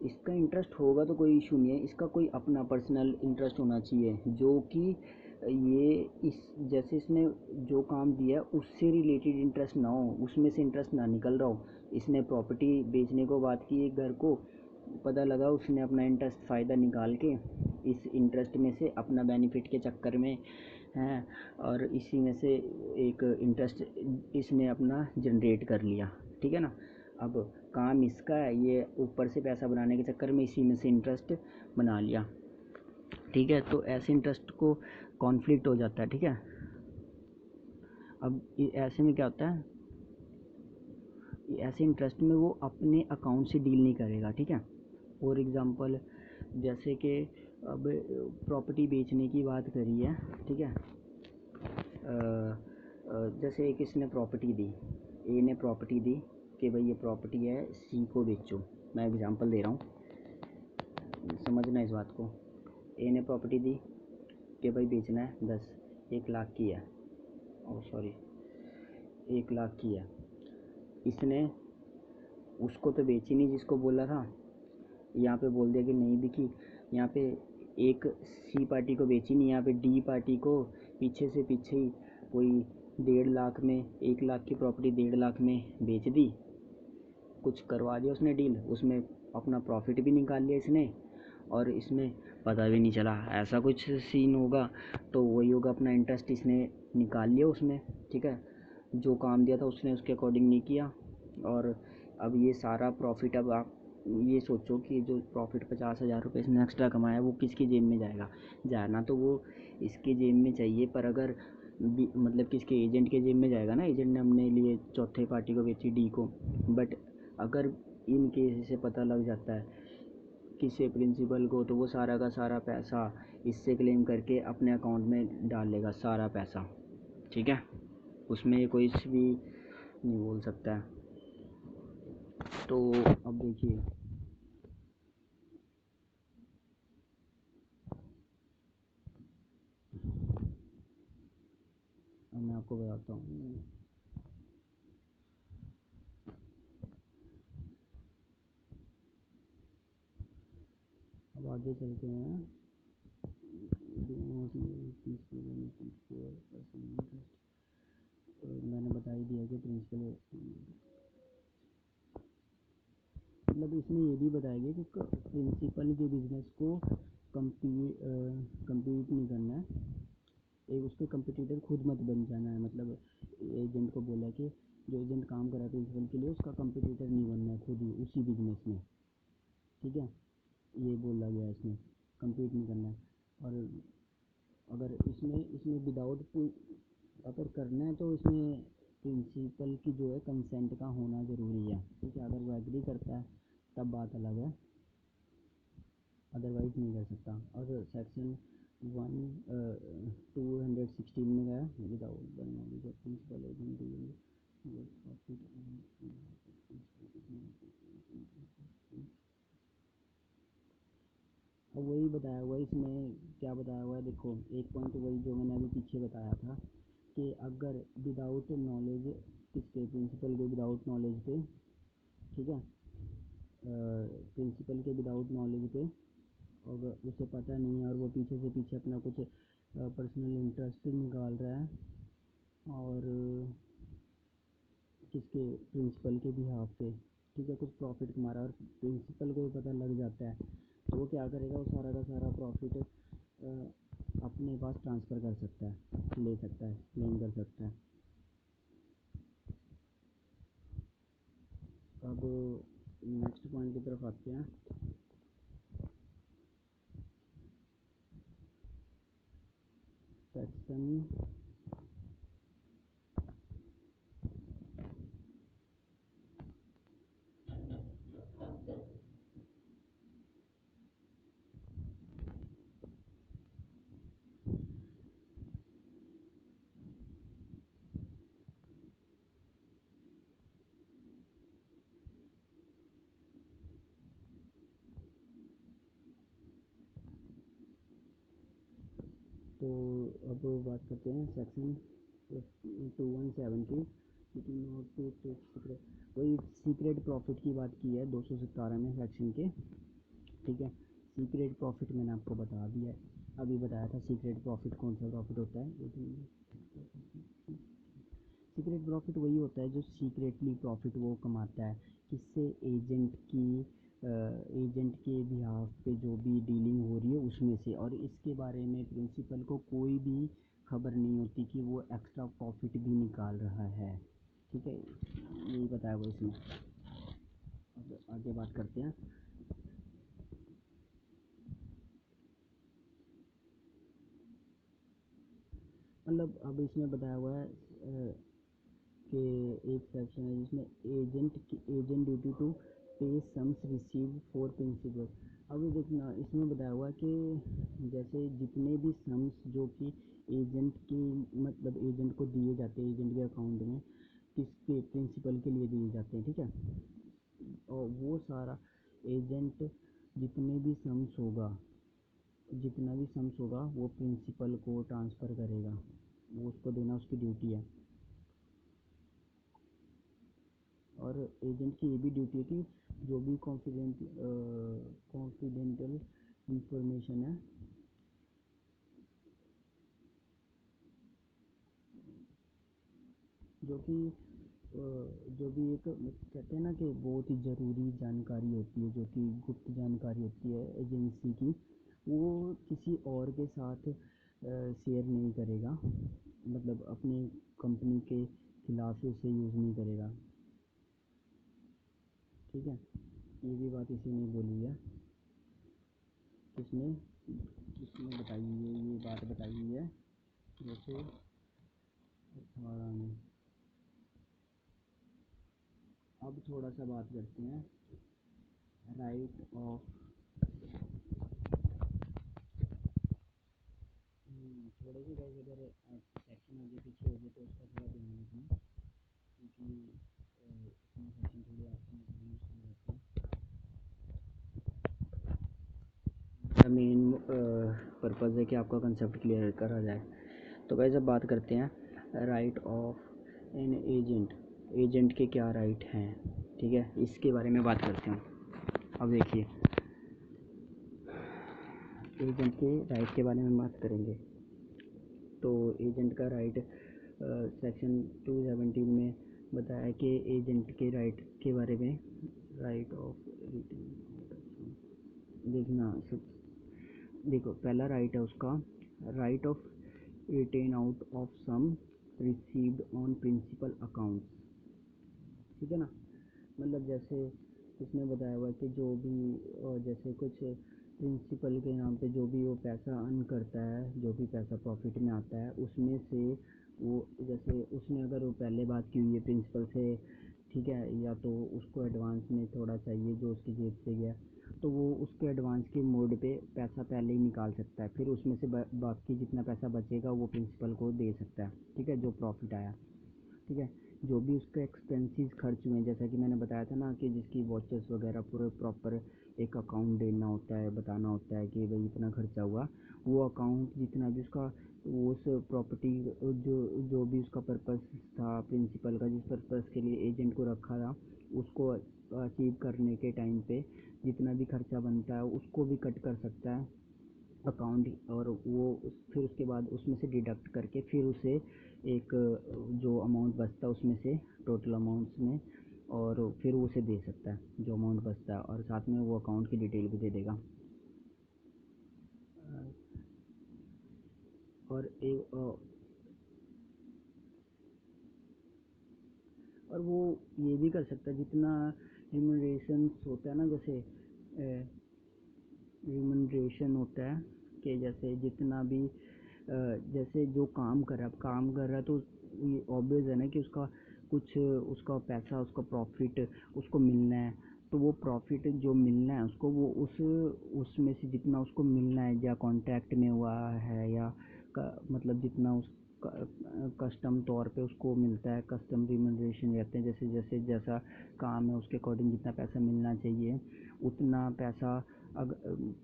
इसका इंटरेस्ट होगा तो कोई इशू नहीं है, इसका कोई अपना पर्सनल इंटरेस्ट होना चाहिए जो कि ये इस जैसे इसने जो काम दिया है उससे रिलेटेड इंटरेस्ट ना हो, उसमें से इंटरेस्ट ना निकल रहा हो। इसने प्रॉपर्टी बेचने को बात की एक घर को, पता लगा उसने अपना इंटरेस्ट फ़ायदा निकाल के इस इंटरेस्ट में से अपना बेनिफिट के चक्कर में हैं, और इसी में से एक इंटरेस्ट इसने अपना जनरेट कर लिया, ठीक है ना। अब काम इसका है, ये ऊपर से पैसा बनाने के चक्कर में इसी में से इंटरेस्ट बना लिया, ठीक है। तो ऐसे इंटरेस्ट को कॉन्फ्लिक्ट हो जाता है, ठीक है। अब ऐसे में क्या होता है, ऐसे इंटरेस्ट में वो अपने अकाउंट से डील नहीं करेगा, ठीक है। फॉर एग्ज़ाम्पल जैसे कि अब प्रॉपर्टी बेचने की बात करी है, ठीक है। जैसे एक इसने प्रॉपर्टी दी, ए ने प्रॉपर्टी दी कि भाई ये प्रॉपर्टी है, सी को बेचो। मैं एग्ज़ाम्पल दे रहा हूँ, समझना इस बात को। ए ने प्रॉपर्टी दी कि भाई बेचना है 1 लाख की है, ओ सॉरी 1 लाख की है। इसने उसको तो बेची नहीं जिसको बोला था, यहाँ पे बोल दिया कि नहीं बिकी। यहाँ पे एक सी पार्टी को बेची नहीं, यहाँ पे डी पार्टी को पीछे से पीछे ही कोई 1.5 लाख में, 1 लाख की प्रॉपर्टी 1.5 लाख में बेच दी, कुछ करवा दिया उसने डील, उसमें अपना प्रॉफिट भी निकाल लिया इसने, और इसमें पता भी नहीं चला, ऐसा कुछ सीन होगा। तो वही होगा, अपना इंटरेस्ट इसने निकाल लिया उसमें, ठीक है। जो काम दिया था उसने उसके अकॉर्डिंग नहीं किया, और अब ये सारा प्रॉफिट, अब आप ये सोचो कि जो प्रॉफिट 50,000 रुपये इसने एक्स्ट्रा कमाया वो किसकी जेब में जाएगा, जाना तो वो इसके जेब में चाहिए, पर अगर मतलब किसके एजेंट के जेब में जाएगा ना, एजेंट ने हमने लिए चौथे पार्टी को बेची डी को। बट अगर इन केस से पता लग जाता है किसी प्रिंसिपल को, तो वो सारा का सारा पैसा इससे क्लेम करके अपने अकाउंट में डाल लेगा, सारा पैसा, ठीक है। उसमें कोई भी नहीं बोल सकता है। तो अब देखिए, अब मैं आपको बताता हूँ। अब आगे चलते हैं। मैंने बता ही दिया कि प्रिंसिपल, मतलब इसमें ये भी बताया गया कि प्रिंसिपल के बिजनेस को कम्पीट नहीं करना है, एक उसके कंपटीटर खुद मत बन जाना है। मतलब एजेंट को बोला कि जो एजेंट काम कर रहा है प्रिंसिपल के लिए, उसका कंपटीटर नहीं बनना है खुद ही उसी बिजनेस में, ठीक है। ये बोला गया है इसमें, कम्पीट नहीं करना है। और अगर इसमें इसमें विदाउट, अगर करना है तो इसमें प्रिंसिपल की जो है कंसेंट का होना ज़रूरी है, ठीक है। अगर वो एग्री करता है तब बात अलग है, अदरवाइज़ नहीं कर सकता। और सेक्शन 216 में गया, without the knowledge of principal agent. अब वही बताया हुआ है इसमें, क्या बताया हुआ है देखो, एक पॉइंट वही जो मैंने अभी पीछे बताया था कि अगर विदाउट नॉलेज, किसके, प्रिंसिपल के विदाउट नॉलेज पे, ठीक है, प्रिंसिपल के विदाउट नॉलेज पे, और उसे पता नहीं है और वो पीछे से पीछे अपना कुछ पर्सनल इंटरेस्ट निकाल रहा है, और किसके, प्रिंसिपल के बिहाफ पे, ठीक है, कुछ प्रॉफिट कमा रहा है, और प्रिंसिपल को भी पता लग जाता है, तो वो क्या करेगा, वो सारा का सारा प्रॉफिट अपने पास ट्रांसफ़र कर सकता है, ले सकता है, क्लेम कर सकता है। अब नेक्स्ट पॉइंट की तरफ आते हैं। सेक्शन तो अब बात करते हैं सेक्शन 217 की, नॉट टू टेक सीक्रेट, वही सीक्रेट प्रॉफिट की बात की है 217 में सेक्शन के। ठीक है। सीक्रेट प्रॉफिट मैंने आपको बता दिया है, अभी बताया था सीक्रेट प्रॉफिट कौन सा प्रॉफिट होता है। सीक्रेट प्रॉफिट वही होता है जो सीक्रेटली प्रॉफिट वो कमाता है, किससे, एजेंट के बिहाफ पे जो भी डीलिंग हो रही है उसमें से, और इसके बारे में प्रिंसिपल को कोई भी खबर नहीं होती कि वो एक्स्ट्रा प्रॉफिट भी निकाल रहा है। ठीक है, यही बताया वो इसमें। अब आगे बात करते हैं। मतलब अब इसमें बताया हुआ है कि एक सेक्शन है जिसमें एजेंट ड्यूटी टू पे सम्स रिसीव फॉर प्रिंसिपल। अब ये देखना, इसमें बताया हुआ है कि जैसे जितने भी सम्स जो कि एजेंट की, मतलब एजेंट को दिए जाते हैं, एजेंट के अकाउंट में किसके, प्रिंसिपल के लिए दिए जाते हैं, ठीक है। और वो सारा एजेंट जितना भी सम्स होगा वो प्रिंसिपल को ट्रांसफ़र करेगा, वो उसको देना उसकी ड्यूटी है। और एजेंट की ये भी ड्यूटी है कि जो भी कॉन्फिडेंशियल इंफॉर्मेशन है, जो कि जो भी एक कहते हैं ना कि बहुत ही ज़रूरी जानकारी होती है, जो कि गुप्त जानकारी होती है एजेंसी की, वो किसी और के साथ शेयर नहीं करेगा, मतलब अपनी कंपनी के खिलाफ उसे यूज़ नहीं करेगा। ठीक है, ये भी बात इसी ने बोली है, किसने किसने बताई है, ये बात बताई हुई है जैसे 18 में। अब थोड़ा सा बात करते हैं राइट ऑफ, थोड़े से गाइस अगर सेक्शन आगे पीछे हो गए तो उसका थोड़ा ध्यान रखना, क्योंकि इसमें सेक्शन थोड़े आपको मुश्किल रहते हैं। मेरा मेन पर्पज़ है कि आपका कंसेप्ट क्लियर करा जाए। तो गाइस अब बात करते हैं right of an agent, agent के क्या राइट हैं, ठीक है, इसके बारे में बात करते हैं। अब देखिए, एजेंट के राइट के बारे में बात करेंगे। तो एजेंट का राइट सेक्शन 217 में बताया कि एजेंट के राइट के बारे में, राइट ऑफ, देखना सब, देखो पहला राइट है उसका, right of retain out of sum received on principal account, ठीक है ना। मतलब जैसे इसमें बताया हुआ है कि जो भी जैसे कुछ प्रिंसिपल के नाम पे जो भी वो पैसा अर्न करता है, जो भी पैसा प्रॉफिट में आता है उसमें से वो, जैसे उसने अगर वो पहले बात की हुई है प्रिंसिपल से, ठीक है, या तो उसको एडवांस में थोड़ा चाहिए जो उसकी जेब से गया, तो वो उसके एडवांस के मोड पे पैसा पहले ही निकाल सकता है, फिर उसमें से बाकी जितना पैसा बचेगा वो प्रिंसिपल को दे सकता है, ठीक है, जो प्रॉफिट आया, ठीक है। जो भी उसके एक्सपेंसेस खर्च हुए, जैसा कि मैंने बताया था ना कि जिसकी वॉचेस वगैरह पूरे प्रॉपर एक अकाउंट देना होता है, बताना होता है कि भाई इतना खर्चा हुआ, वो अकाउंट जितना भी उसका, वो उस प्रॉपर्टी, जो भी उसका पर्पस था प्रिंसिपल का, जिस पर्पस के लिए एजेंट को रखा था, उसको अचीव करने के टाइम पे जितना भी खर्चा बनता है उसको भी कट कर सकता है अकाउंट, और वो फिर उसके बाद उसमें से डिडक्ट करके फिर उसे एक जो अमाउंट बचता है उसमें से, टोटल अमाउंट्स में, और फिर वो उसे दे सकता है जो अमाउंट बचता है, और साथ में वो अकाउंट की डिटेल भी दे देगा। और एक और वो ये भी कर सकता है, जितना रिम्यूनरेशन होता है ना, जैसे रिम्यूनरेशन होता है कि जैसे जितना भी जैसे जो काम कर रहा है तो ये ऑब्वियस है ना कि उसका कुछ, उसका पैसा, उसका प्रॉफिट उसको मिलना है, तो वो प्रॉफिट जो मिलना है उसको, वो उसमें से जितना उसको मिलना है, या कॉन्ट्रैक्ट में हुआ है, या मतलब जितना उस कस्टम तौर पे उसको मिलता है, कस्टम रिम्यूनरेशन कहते हैं, जैसे जैसे जैसा काम है उसके अकॉर्डिंग जितना पैसा मिलना चाहिए उतना पैसा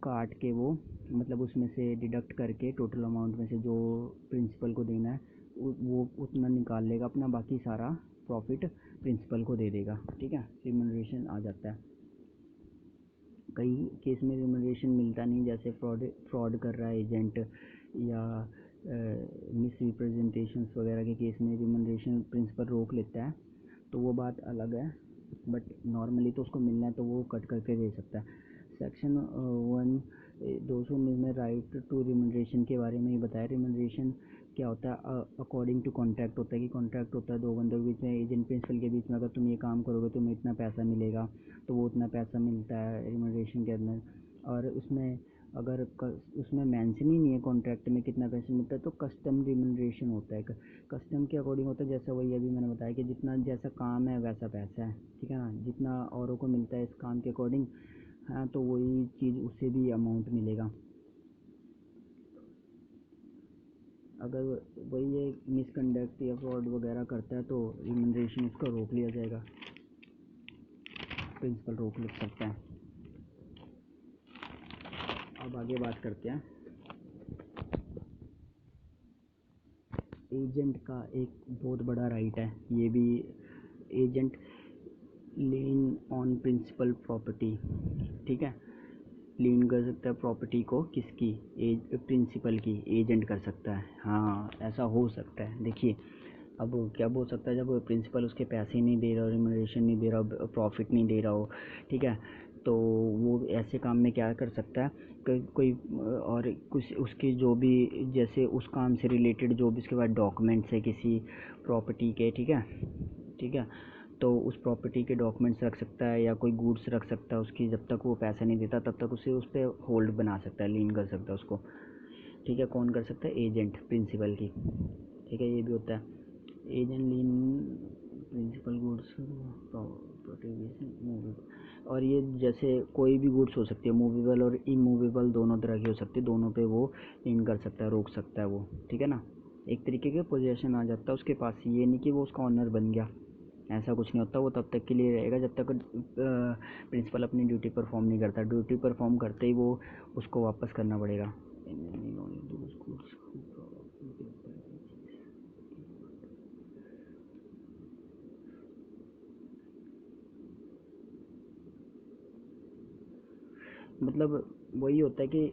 काट के वो, मतलब उसमें से डिडक्ट करके टोटल अमाउंट में से जो प्रिंसिपल को देना है वो उतना निकाल लेगा अपना, बाकी सारा प्रॉफिट प्रिंसिपल को दे देगा, ठीक है, रिम्यूनरेशन आ जाता है। कई केस में रिमनरेशन मिलता नहीं, जैसे फ्रॉड कर रहा है एजेंट, या मिस रिप्रेजेंटेशंस वगैरह के केस में रिमनरेशन प्रिंसिपल रोक लेता है, तो वो बात अलग है। बट नॉर्मली तो उसको मिलना है तो वो कट करके दे सकता है। सेक्शन 219 में राइट टू रिमनरेशन के बारे में ही बताया। रिमनरेशन क्या होता है? अकॉर्डिंग टू कॉन्ट्रैक्ट होता है, कि कॉन्ट्रैक्ट होता है दो बंदों के बीच में, एजेंट प्रिंसिपल के बीच में। अगर तुम ये काम करोगे तुम्हें इतना पैसा मिलेगा, तो वो उतना पैसा मिलता है रिमनरेशन के अंदर। और उसमें अगर उसमें मेंशन ही नहीं है कॉन्ट्रैक्ट में कितना पैसा मिलता है, तो कस्टम रिमनरेशन होता है। कस्टम के अकॉर्डिंग होता है, जैसा वही अभी मैंने बताया कि जितना जैसा काम है वैसा पैसा है, ठीक है ना। जितना औरों को मिलता है इस काम के अकॉर्डिंग, हाँ, तो वही चीज़ उससे भी अमाउंट मिलेगा। अगर वही ये मिसकंडक्ट या फ्रॉड वगैरह करता है तो रिमनरेशन उसका रोक लिया जाएगा, प्रिंसिपल रोक लग सकता है। अब आगे बात करते हैं एजेंट का। एक बहुत बड़ा राइट है ये भी, agent lien on principal property, ठीक है। लीन कर सकता है प्रॉपर्टी को, किसकी? प्रिंसिपल की एजेंट कर सकता है। हाँ, ऐसा हो सकता है। देखिए अब क्या हो सकता है, जब प्रिंसिपल उसके पैसे नहीं दे रहा हो, रिमनरेशन नहीं दे रहा हो, प्रॉफिट नहीं दे रहा हो, ठीक है, तो वो ऐसे काम में क्या कर सकता है, कोई और कुछ उसके जो भी, जैसे उस काम से रिलेटेड जो भी उसके पास डॉक्यूमेंट्स है किसी प्रॉपर्टी के, ठीक है, ठीक है, तो उस प्रॉपर्टी के डॉक्यूमेंट्स रख सकता है, या कोई गुड्स रख सकता है उसकी। जब तक वो पैसा नहीं देता तब तक उसे उस पर होल्ड बना सकता है, लीन कर सकता है उसको, ठीक है। कौन कर सकता है? एजेंट प्रिंसिपल की, ठीक है। ये भी होता है एजेंट लीन प्रिंसिपल गुड्स प्रॉपर्टी मूवेबल। और ये जैसे कोई भी गुड्स हो सकती है, मूवेबल और इमूवेबल दोनों तरह की हो सकती है, दोनों पे वो लीन कर सकता है, रोक सकता है वो, ठीक है ना। एक तरीके के पोजेशन आ जाता है उसके पास। ये नहीं कि वो उसका ऑनर बन गया, ऐसा कुछ नहीं होता। वो तब तक के लिए रहेगा जब तक प्रिंसिपल अपनी ड्यूटी परफॉर्म नहीं करता। ड्यूटी परफॉर्म करते ही वो उसको वापस करना पड़ेगा। मतलब वही होता है कि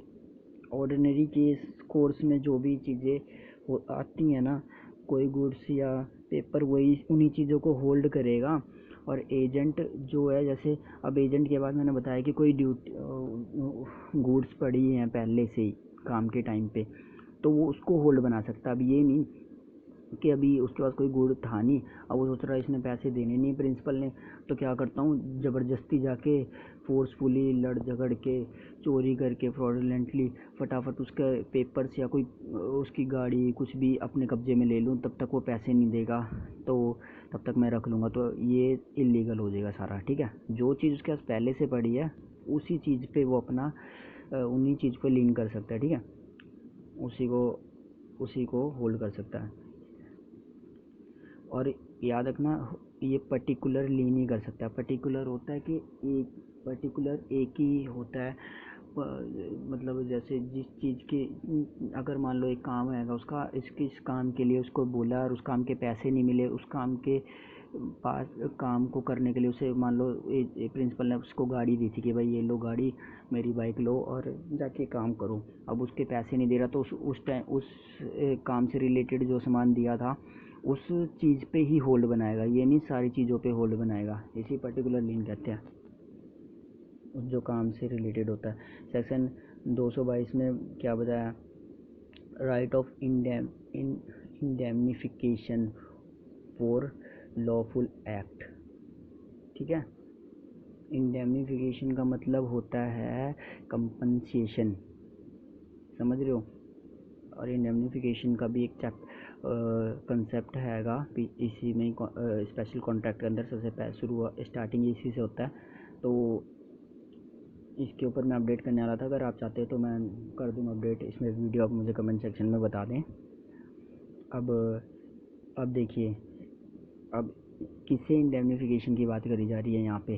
ऑर्डिनरी केस कोर्स में जो भी चीज़ें आती हैं ना, कोई गुड्स या पेपर, वही उन्हीं चीज़ों को होल्ड करेगा। और एजेंट जो है, जैसे अब एजेंट के बाद मैंने बताया कि कोई गुड्स पड़ी हैं पहले से ही काम के टाइम पे, तो वो उसको होल्ड बना सकता है। अब ये नहीं कि अभी उसके पास कोई गुड़ था नहीं, अब वो सोच रहा है इसने पैसे देने नहीं प्रिंसिपल ने, तो क्या करता हूँ, ज़बरदस्ती जाके फोर्सफुली लड़ झगड़ के, चोरी करके, फ्रॉडुलेंटली फटाफट उसके पेपर्स या कोई उसकी गाड़ी कुछ भी अपने कब्जे में ले लूँ, तब तक वो पैसे नहीं देगा, तो तब तक मैं रख लूँगा, तो ये इलीगल हो जाएगा सारा, ठीक है। जो चीज़ उसके पास पहले से पड़ी है उसी चीज़ पे वो अपना उन्हीं चीज़ पे लीन कर सकता है, ठीक है। उसी को होल्ड कर सकता है। और याद रखना, ये पर्टिकुलर लीन ही कर सकता है। पर्टिकुलर होता है कि एक ही होता है, मतलब जैसे जिस चीज़ के, अगर मान लो एक काम आएगा उसका, इस काम के लिए उसको बोला और उस काम के पैसे नहीं मिले, उस काम के पास काम को करने के लिए उसे, मान लो प्रिंसिपल ने उसको गाड़ी दी थी कि भाई ये लो गाड़ी, मेरी बाइक लो और जाके काम करो। अब उसके पैसे नहीं दे रहा, तो उस टाइम उस काम से रिलेटेड जो सामान दिया था उस चीज़ पे ही होल्ड बनाएगा, ये नहीं सारी चीज़ों पे होल्ड बनाएगा। इसी पर्टिकुलर लीन कहते हैं, जो काम से रिलेटेड होता है। सेक्शन 222 में क्या बताया? Right of indemnification for lawful act, ठीक है। इंडेमनिफिकेशन का मतलब होता है कंपनसेशन, समझ रहे हो। और इंडेमनिफिकेशन का भी एक कंसेप्ट हैगा इसी में, स्पेशल कॉन्ट्रैक्ट के अंदर सबसे शुरू स्टार्टिंग इसी से होता है। तो इसके ऊपर मैं अपडेट करने वाला था, अगर आप चाहते हो तो मैं कर दूँगा अपडेट इसमें वीडियो, आप मुझे कमेंट सेक्शन में बता दें। अब देखिए, अब किससे इंडेमनिफिकेशन की बात करी जा रही है यहाँ पे।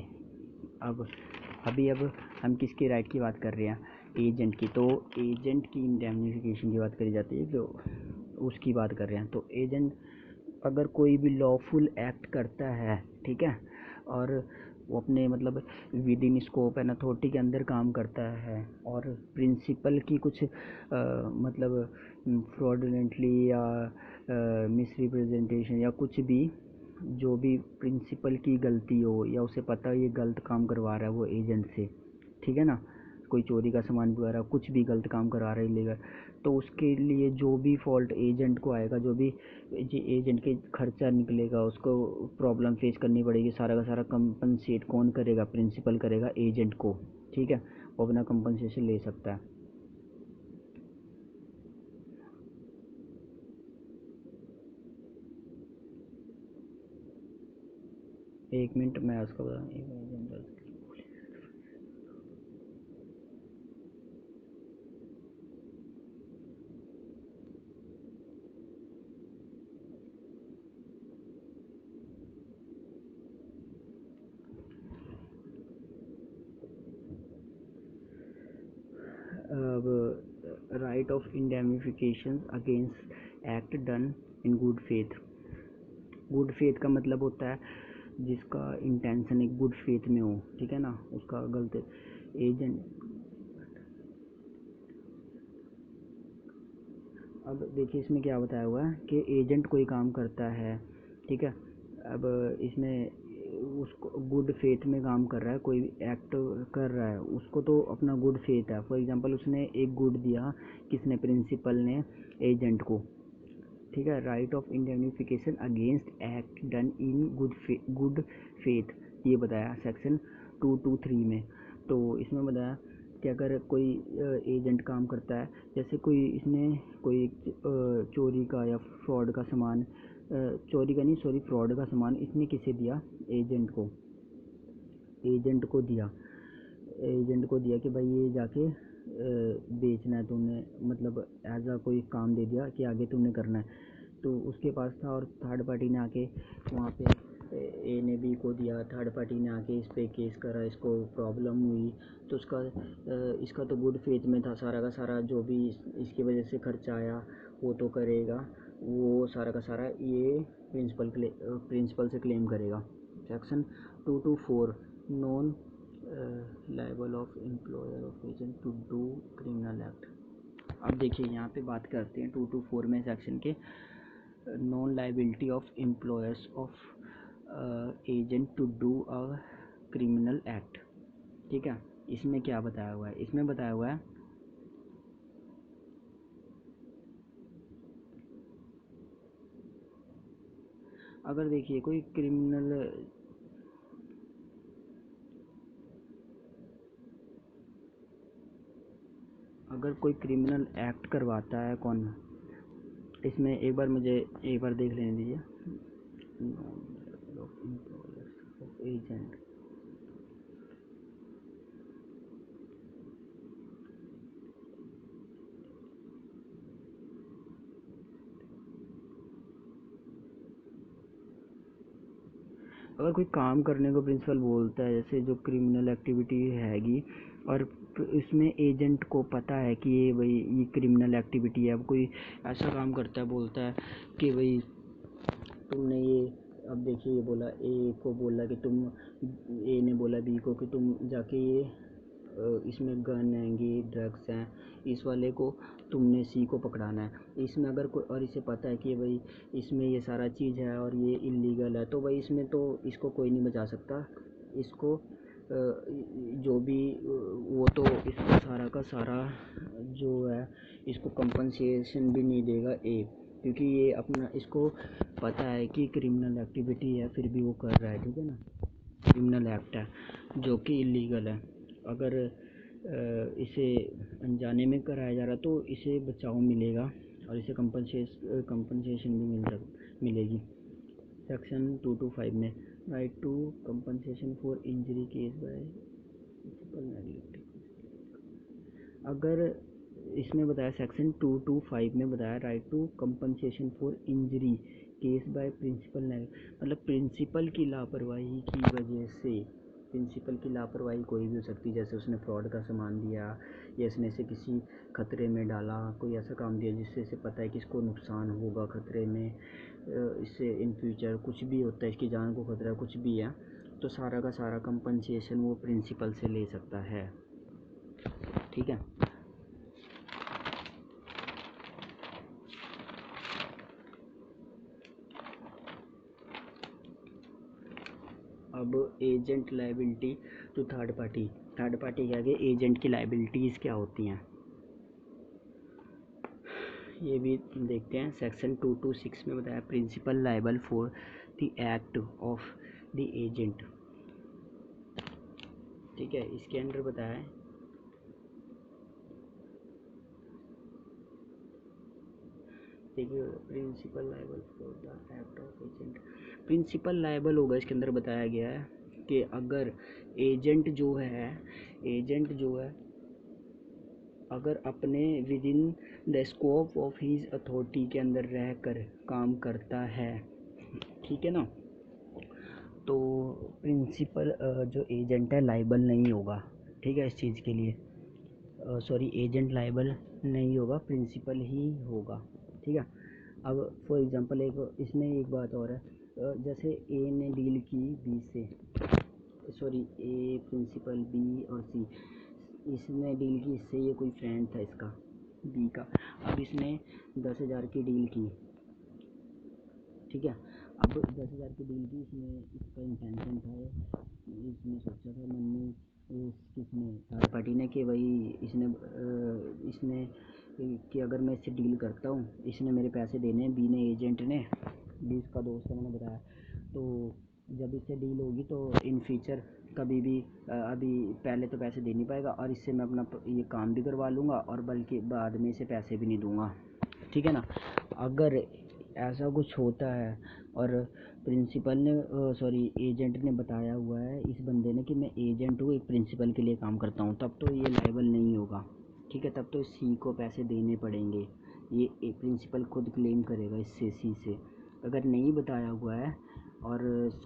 अब हम किसके राइट की बात कर रहे हैं? एजेंट की। तो एजेंट की इंडेमनिफिकेशन की बात करी जाती है, जो उसकी बात कर रहे हैं। तो एजेंट अगर कोई भी लॉफुल एक्ट करता है, ठीक है, और वो अपने मतलब with in scope and authority के अंदर काम करता है। और प्रिंसिपल की कुछ मतलब फ्रॉडुलेंटली या मिसरिप्रेजेंटेशन या कुछ भी, जो भी प्रिंसिपल की गलती हो या उसे पता है ये गलत काम करवा रहा है वो एजेंट से, ठीक है ना, कोई चोरी का सामान वगैरह कुछ भी गलत काम करा रहा है इलीगल, तो उसके लिए जो भी फॉल्ट एजेंट को आएगा, जो भी एजेंट के खर्चा निकलेगा उसको प्रॉब्लम फेस करनी पड़ेगी, सारा का सारा कंपनसेट कौन करेगा? प्रिंसिपल करेगा एजेंट को, ठीक है, वो अपना कंपनसेशन ले सकता है। एक मिनट मैं उसको बता, अब right of indemnification against act done in good faith. Good faith का मतलब होता है जिसका इंटेंशन एक गुड फेथ में हो, ठीक है ना, उसका गलत एजेंट। अब देखिए इसमें क्या बताया हुआ है कि एजेंट कोई काम करता है, ठीक है, अब इसमें उसको गुड फेथ में काम कर रहा है, कोई एक्ट कर रहा है, उसको तो अपना गुड फेथ है। फॉर एग्जांपल उसने एक गुड दिया, किसने? प्रिंसिपल ने एजेंट को, ठीक है। Right of indemnification against act done in good faith, ये बताया सेक्शन 223 में। तो इसमें बताया कि अगर कोई एजेंट काम करता है, जैसे कोई इसने कोई चोरी का या फ्रॉड का सामान, चोरी का नहीं सॉरी फ्रॉड का सामान इसने किसे दिया? एजेंट को, एजेंट को दिया, एजेंट को दिया कि भाई ये जाके बेचना है तूने, मतलब एज आ कोई काम दे दिया कि आगे तुमने करना है, तो उसके पास था। और थर्ड पार्टी ने आके वहाँ पे ए ने बी को दिया, थर्ड पार्टी ने आके इस पे केस करा, इसको प्रॉब्लम हुई, तो उसका इसका तो गुड फेथ में था, सारा का सारा जो भी इसकी वजह से खर्चा आया वो तो करेगा, वो सारा का सारा ये प्रिंसिपल से क्लेम करेगा। Section 224 non liable of employer of agent to do criminal act. अब देखिए यहाँ पे बात करते हैं 224 में सेक्शन के non liability of employers of agent to do a criminal act, ठीक है। इसमें क्या बताया हुआ है? इसमें बताया हुआ है अगर देखिए कोई क्रिमिनल, अगर कोई क्रिमिनल एक्ट करवाता है कौन, इसमें एक बार मुझे एक बार देख लेने दीजिए। एजेंट, अगर कोई काम करने को प्रिंसिपल बोलता है, जैसे जो क्रिमिनल एक्टिविटी हैगी, और इसमें एजेंट को पता है कि ये भाई ये क्रिमिनल एक्टिविटी है, अब कोई ऐसा काम करता है, बोलता है कि भाई तुमने ये, अब देखिए ये बोला ए को, बोला कि तुम, ए ने बोला बी को कि तुम जाके ये इसमें गन हैंगी, ड्रग्स हैं, इस वाले को तुमने सी को पकड़ाना है। इसमें अगर कोई, और इसे पता है कि भाई इसमें ये सारा चीज़ है और ये इलीगल है, तो भाई इसमें तो इसको कोई नहीं बचा सकता, इसको जो भी वो तो इसको सारा का सारा जो है इसको कंपनसेशन भी नहीं देगा ए, क्योंकि ये अपना इसको पता है कि क्रिमिनल एक्टिविटी है फिर भी वो कर रहा है, ठीक है ना, क्रिमिनल एक्ट है जो कि इलीगल है। अगर इसे अनजाने में कराया जा रहा तो इसे बचाव मिलेगा और इसे कंपनसेशन भी मिलेगी। सेक्शन 225 में right to compensation for injury case by principal neglect, अगर इसमें बताया सेक्शन 225 में बताया right to compensation for injury case by principal neglect, मतलब प्रिंसिपल की लापरवाही की वजह से, प्रिंसिपल की लापरवाही कोई भी हो सकती है, जैसे उसने फ्रॉड का सामान दिया या इसने इसे किसी खतरे में डाला, कोई ऐसा काम दिया जिससे इसे पता है कि इसको नुकसान होगा खतरे में, इससे इन फ्यूचर कुछ भी होता है, इसकी जान को खतरा है, कुछ भी है, तो सारा का सारा कंपनसेशन वो प्रिंसिपल से ले सकता है। ठीक है। अब agent liability to third party के आगे एजेंट की लायबिलिटीज़ क्या होती हैं ये भी देखते हैं। सेक्शन 226 में बताया principal liable for the act of the agent. ठीक है, इसके अंदर बताया है देखिए principal liable for the act of agent. Principal liable होगा, इसके अंदर बताया गया है कि अगर एजेंट जो है अगर अपने with in the scope of his authority के अंदर रहकर काम करता है, ठीक है ना, तो प्रिंसिपल जो एजेंट है लायबल नहीं होगा। ठीक है, इस चीज़ के लिए सॉरी एजेंट लायबल नहीं होगा, प्रिंसिपल ही होगा। ठीक है। अब फॉर एग्जांपल इसमें एक बात और है, जैसे ए ने डील की बी से, सॉरी ए प्रिंसिपल बी और सी, इसने डील की इससे, ये कोई फ्रेंड था इसका बी का। अब इसने 10,000 की डील की। ठीक है, अब 10,000 की डील की, इसमें इसका इंटेंशन था, इसने सोचा था मन में किसने थर्ड पार्टी ने कि भाई इसने कि अगर मैं इससे डील करता हूँ, इसने मेरे पैसे देने, बी ने एजेंट ने, बी इसका दोस्त है मैंने बताया, तो जब इससे डील होगी तो इन फ्यूचर कभी भी अभी पहले तो पैसे दे नहीं पाएगा और इससे मैं अपना ये काम भी करवा लूँगा और बल्कि बाद में इसे पैसे भी नहीं दूँगा। ठीक है ना। अगर ऐसा कुछ होता है और प्रिंसिपल ने सॉरी एजेंट ने बताया हुआ है इस बंदे ने कि मैं एजेंट हूँ, एक प्रिंसिपल के लिए काम करता हूँ, तब तो ये लायबल नहीं होगा। ठीक है, तब तो सी को पैसे देने पड़ेंगे, ये प्रिंसिपल खुद क्लेम करेगा इससे सी से। अगर नहीं बताया हुआ है और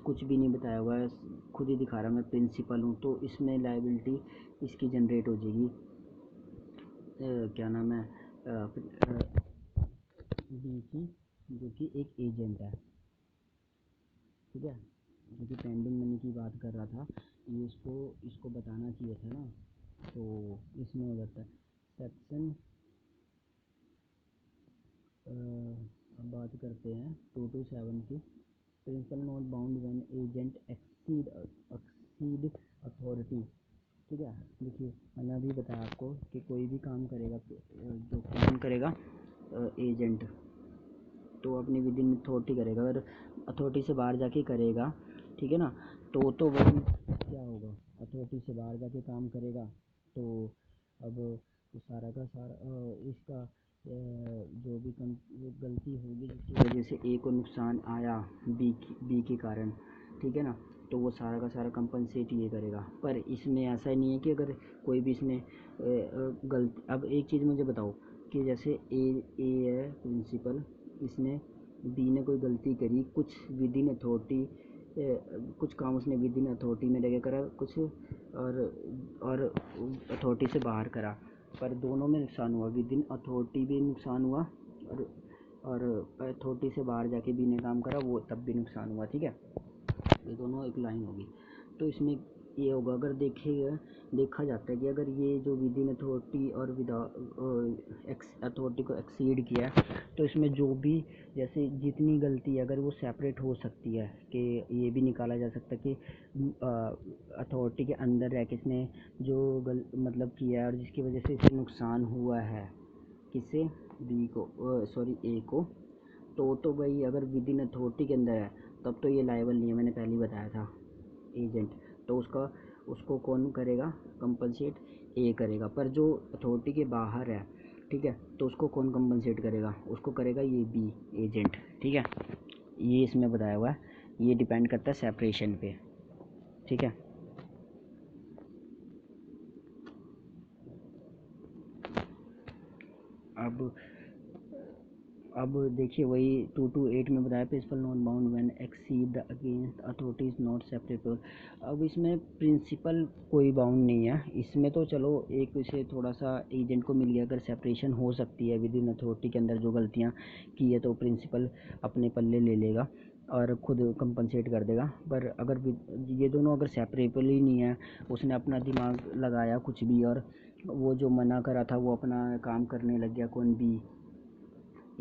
कुछ भी नहीं बताया हुआ है, खुद ही दिखा रहा मैं प्रिंसिपल हूँ, तो इसमें लायबिलिटी इसकी जनरेट हो जाएगी, क्या नाम है, बी की, जो कि एक एजेंट है। ठीक है, जो कि पेंडिंग मनी की बात कर रहा था, ये इसको बताना चाहिए था ना, तो इसमें हो जाता है सेक्शन। अब बात करते हैं 227 की, principal not bound when agent exceed authority. ठीक है, देखिए मैंने अभी बताया आपको कि कोई भी काम करेगा, जो काम करेगा एजेंट, तो अपनी विद इन अथॉरिटी करेगा। अगर अथॉरिटी से बाहर जाके करेगा, ठीक है ना, तो वही क्या होगा, अथॉरिटी से बाहर जाके काम करेगा, तो अब तो सारा का सारा इसका जो भी गलती होगी जिसकी वजह से ए को नुकसान आया बी के कारण, ठीक है ना, तो वो सारा का सारा कंपनसेट ये करेगा। पर इसमें ऐसा नहीं है कि अगर कोई भी इसमें गलती, अब एक चीज़ मुझे बताओ कि जैसे ए है प्रिंसिपल, इसने बी ने कोई गलती करी, कुछ विद इन अथॉरिटी, कुछ काम उसने विद इन अथॉरिटी में रह करा, कुछ और अथॉरिटी से बाहर करा, पर दोनों में नुकसान हुआ, विद इन अथॉरिटी भी नुकसान हुआ और अथॉरिटी से बाहर जाके बी ने काम करा, वो तब भी नुकसान हुआ। ठीक है, ये दोनों एक लाइन होगी। तो इसमें ये होगा, अगर देखा जाता है कि अगर ये जो विद इन अथॉरिटी और अथॉरिटी को एक्सीड किया, तो इसमें जो भी जैसे जितनी गलती है अगर वो सेपरेट हो सकती है, कि ये भी निकाला जा सकता है कि अथॉरिटी के अंदर रह के इसने जो मतलब किया है और जिसकी वजह से इसे नुकसान हुआ है, किससे, बी को, सॉरी ए को, तो भाई अगर विद इन अथॉरिटी के अंदर है तब तो ये लायबल नहीं है, मैंने पहले ही बताया था एजेंट, तो उसको कौन करेगा कंपनसेट, ए करेगा। पर जो अथॉरिटी के बाहर है, ठीक है, तो उसको कौन कंपनसेट करेगा, उसको करेगा ये बी एजेंट। ठीक है, ये इसमें बताया हुआ है, ये डिपेंड करता है सेपरेशन पे। ठीक है, अब देखिए वही 228 में बताया principal not bound when exceed the against authorities not separable. अब इसमें प्रिंसिपल कोई बाउंड नहीं है, इसमें तो चलो एक इसे थोड़ा सा एजेंट को मिल गया, अगर सेपरेशन हो सकती है विद इन अथॉरिटी के अंदर जो गलतियाँ की है तो प्रिंसिपल अपने पल्ले ले लेगा। और खुद कंपनसेट कर देगा। पर अगर ये दोनों अगर सेपरेबली नहीं है, उसने अपना दिमाग लगाया कुछ भी और वो जो मना करा था वो अपना काम करने लग गया, कौन भी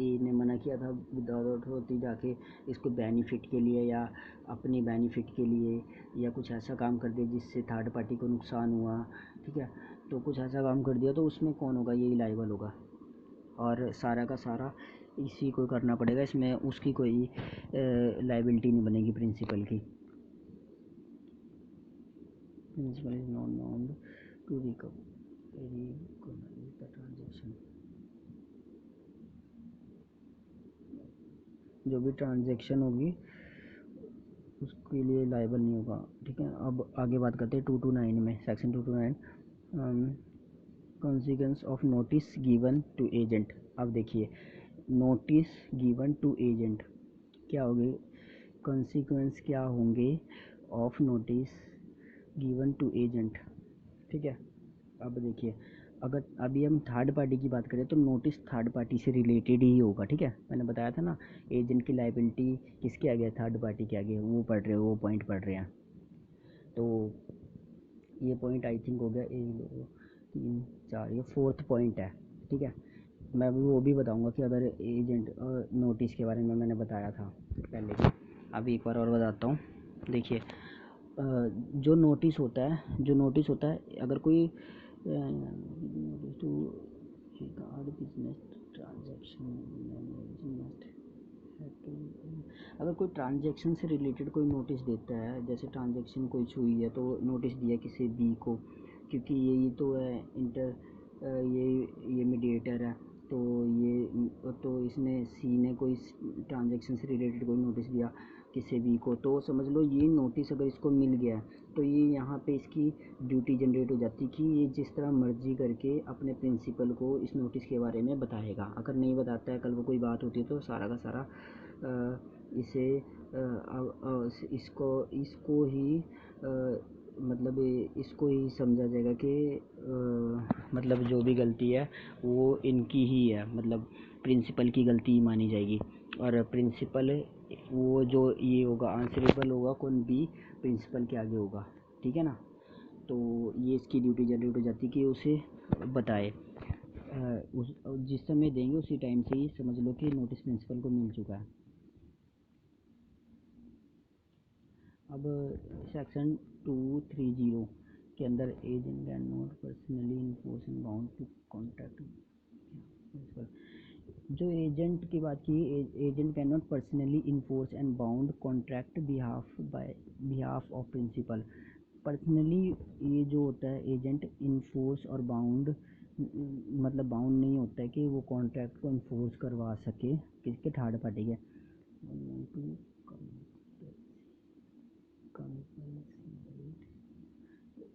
ए ने मना किया था विदाउट अथॉरिटी जाके इसको बेनिफिट के लिए या अपनी बेनिफिट के लिए या कुछ ऐसा काम कर दिया जिससे थर्ड पार्टी को नुकसान हुआ, ठीक है। तो कुछ ऐसा काम कर दिया तो उसमें कौन होगा, यही लायबल होगा और सारा का सारा इसी को करना पड़ेगा। इसमें उसकी कोई लायबिलिटी नहीं बनेगी प्रिंसिपल की। Principal is not bound to recognise the transaction. जो भी ट्रांजेक्शन होगी उसके लिए लायबल नहीं होगा, ठीक है। अब आगे बात करते हैं 229 में, section 229 consequence of notice given to agent. अब देखिए नोटिस गिवन टू एजेंट क्या होगी, कॉन्सिक्वेंस क्या होंगे of notice given to agent, ठीक है। अब देखिए अगर अभी हम थर्ड पार्टी की बात करें तो नोटिस थर्ड पार्टी से रिलेटेड ही होगा, ठीक है। मैंने बताया था ना एजेंट की लायबिलिटी किसके आगे है, थर्ड पार्टी के आगे, वो पढ़ रहे हो, वो पॉइंट पढ़ रहे हैं। तो ये पॉइंट आई थिंक हो गया 1 2 3 4, ये 4th पॉइंट है, ठीक है। मैं वो भी बताऊंगा कि अगर एजेंट नोटिस के बारे में मैंने बताया था पहले भी, अभी एक बार और बताता हूँ। देखिए जो नोटिस होता है अगर कोई टू रिगार्ड बिजनेस ट्रांजैक्शन, अगर कोई ट्रांजैक्शन से रिलेटेड कोई नोटिस देता है, जैसे ट्रांजैक्शन कोई हुई है तो नोटिस दिया किसी बी को, क्योंकि यही तो है इंटर ये मीडिएटर है, तो ये तो इसने सी ने कोई ट्रांजैक्शन से रिलेटेड कोई नोटिस दिया किसी बी को, तो समझ लो ये नोटिस अगर इसको मिल गया तो ये यहाँ पे इसकी ड्यूटी जनरेट हो जाती कि ये जिस तरह मर्जी करके अपने प्रिंसिपल को इस नोटिस के बारे में बताएगा। अगर नहीं बताता है, कल को कोई बात होती है तो सारा का सारा इसे इसको ही मतलब इसको ही समझा जाएगा कि मतलब जो भी गलती है वो इनकी ही है, मतलब प्रिंसिपल की गलती ही मानी जाएगी। और प्रिंसिपल वो जो ये होगा आंसरेबल होगा कौन भी प्रिंसिपल के आगे होगा, ठीक है ना। तो ये इसकी ड्यूटी जनरेट हो जाती है कि उसे बताए, उस जिस समय देंगे उसी टाइम से ही समझ लो कि नोटिस प्रिंसिपल को मिल चुका है। अब सेक्शन 230 के अंदर agent can not personally enforce and bound to contract principal. जो एजेंट की बात की, agent can not personally enforce and bound contract behalf of principal. Personally ये जो होता है एजेंट इन्फोर्स और बाउंड, मतलब बाउंड नहीं होता है कि वो कॉन्ट्रैक्ट को इन्फोर्स करवा सके किसके, थर्ड पार्टी के।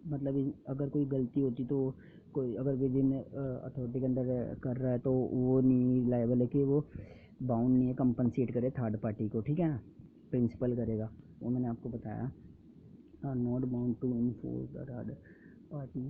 मतलब अगर कोई गलती होती तो कोई अगर विद इन अथॉरिटी के अंदर कर रहा है तो वो नहीं लायबल है कि वो बाउंड नहीं है कंपनसेट करे थर्ड पार्टी को, ठीक है ना। प्रिंसिपल करेगा, वो मैंने आपको बताया, not bound to enforce the third party.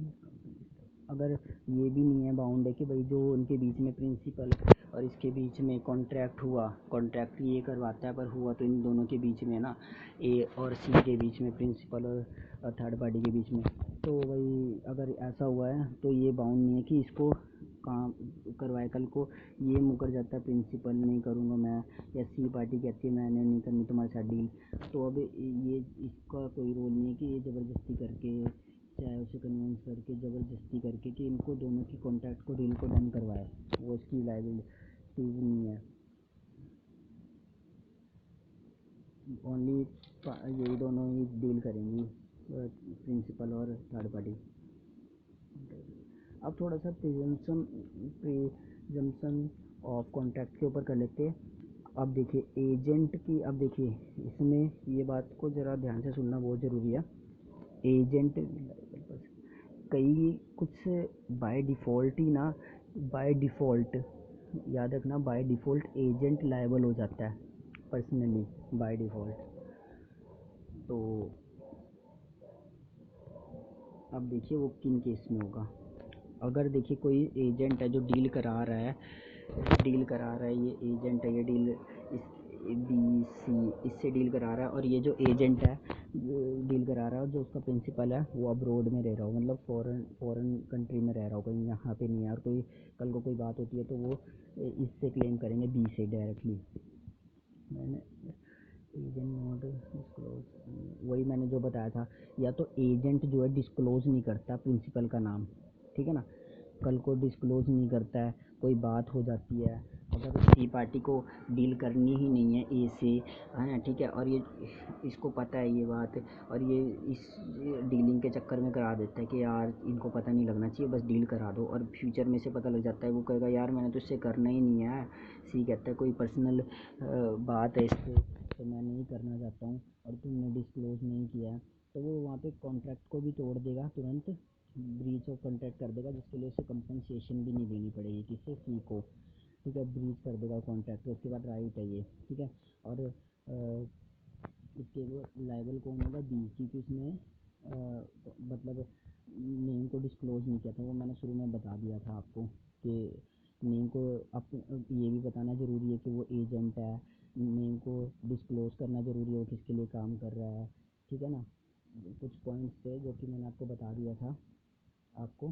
अगर ये भी नहीं है बाउंड है कि भाई जो उनके बीच में प्रिंसिपल और इसके बीच में कॉन्ट्रैक्ट हुआ, कॉन्ट्रैक्ट ये करवाता है पर हुआ तो इन दोनों के बीच में ना, ए और सी के बीच में, प्रिंसिपल और थर्ड पार्टी के बीच में, तो भाई अगर ऐसा हुआ है तो ये बाउंड नहीं है कि इसको काम करवाए। कल को ये मुकर जाता है प्रिंसिपल नहीं करूँगा मैं, या सी पार्टी कहती है मैंने नहीं करनी तुम्हारे साथ डील, तो अब ये इसका कोई रोल नहीं है कि ये ज़बरदस्ती करके चाहे उसे कन्विंस करके ज़बरदस्ती करके कि इनको दोनों की कॉन्ट्रैक्ट को डील को डन करवाए, वो इसकी लायबिलिटी नहीं है। ओनली यही दोनों ही डील करेंगी, प्रिंसिपल और थर्ड पार्टी। अब थोड़ा सा प्रिजम्पशन ऑफ कॉन्ट्रैक्ट के ऊपर कर लेते हैं। अब देखिए एजेंट की, अब देखिए इसमें ये बात को ज़रा ध्यान से सुनना बहुत ज़रूरी है। एजेंट कई कुछ बाय डिफ़ॉल्ट ही ना, बाय डिफ़ॉल्ट याद रखना, बाय डिफ़ॉल्ट एजेंट लायबल हो जाता है पर्सनली बाय डिफ़ॉल्ट। तो अब देखिए वो किन केस में होगा। अगर देखिए कोई एजेंट है जो डील करा रहा है, ये एजेंट है, ये डील बी सी इससे डील करा रहा है, और ये जो एजेंट है डील करा रहा है, और जो उसका प्रिंसिपल है वो अब्रोड में रह रहा हो, मतलब फ़ॉरेन कंट्री में रह रहा हो, कहीं यहाँ पे नहीं है। और कोई कल को कोई बात होती है तो वो इससे क्लेम करेंगे, बी से डायरेक्टली। मैंने एजेंट नॉट डिस्क्लोज, वही मैंने जो बताया था, या तो एजेंट जो है डिस्क्लोज़ नहीं करता प्रिंसिपल का नाम, ठीक है ना, कल को डिस्क्लोज़ नहीं करता है, कोई बात हो जाती है, अगर सी पार्टी को डील करनी ही नहीं है ए से, है ना, ठीक है, और ये इसको पता है ये बात, और ये इस डीलिंग के चक्कर में करा देता है कि यार इनको पता नहीं लगना चाहिए, बस डील करा दो, और फ्यूचर में से पता लग जाता है, वो कहेगा यार मैंने तो इससे करना ही नहीं है। सी कहता है कोई पर्सनल बात है इससे, तो मैं नहीं करना चाहता हूँ, और तुमने डिस्क्लोज़ नहीं किया है, तो वो वहाँ पे कॉन्ट्रैक्ट को भी तोड़ देगा, तुरंत ब्रीच ऑफ कॉन्ट्रैक्ट कर देगा, जिसके लिए उसे कंपनसेशन भी नहीं देनी पड़ेगी, किसी सी को, ठीक है, ब्रीच कर देगा कॉन्ट्रैक्ट, तो उसके बाद राइट है ये, ठीक है। और इसके वो लायबल कौन होगा, बी, क्योंकि उसने मतलब नेम को डिस्क्लोज़ नहीं किया था, वो मैंने शुरू में बता दिया था आपको कि नेम को आप ये भी बताना ज़रूरी है कि वो एजेंट है, नेम को डिस्क्लोज़ करना ज़रूरी है वो किसके लिए काम कर रहा है, ठीक है ना। कुछ पॉइंट्स थे जो कि मैंने आपको बता दिया था आपको।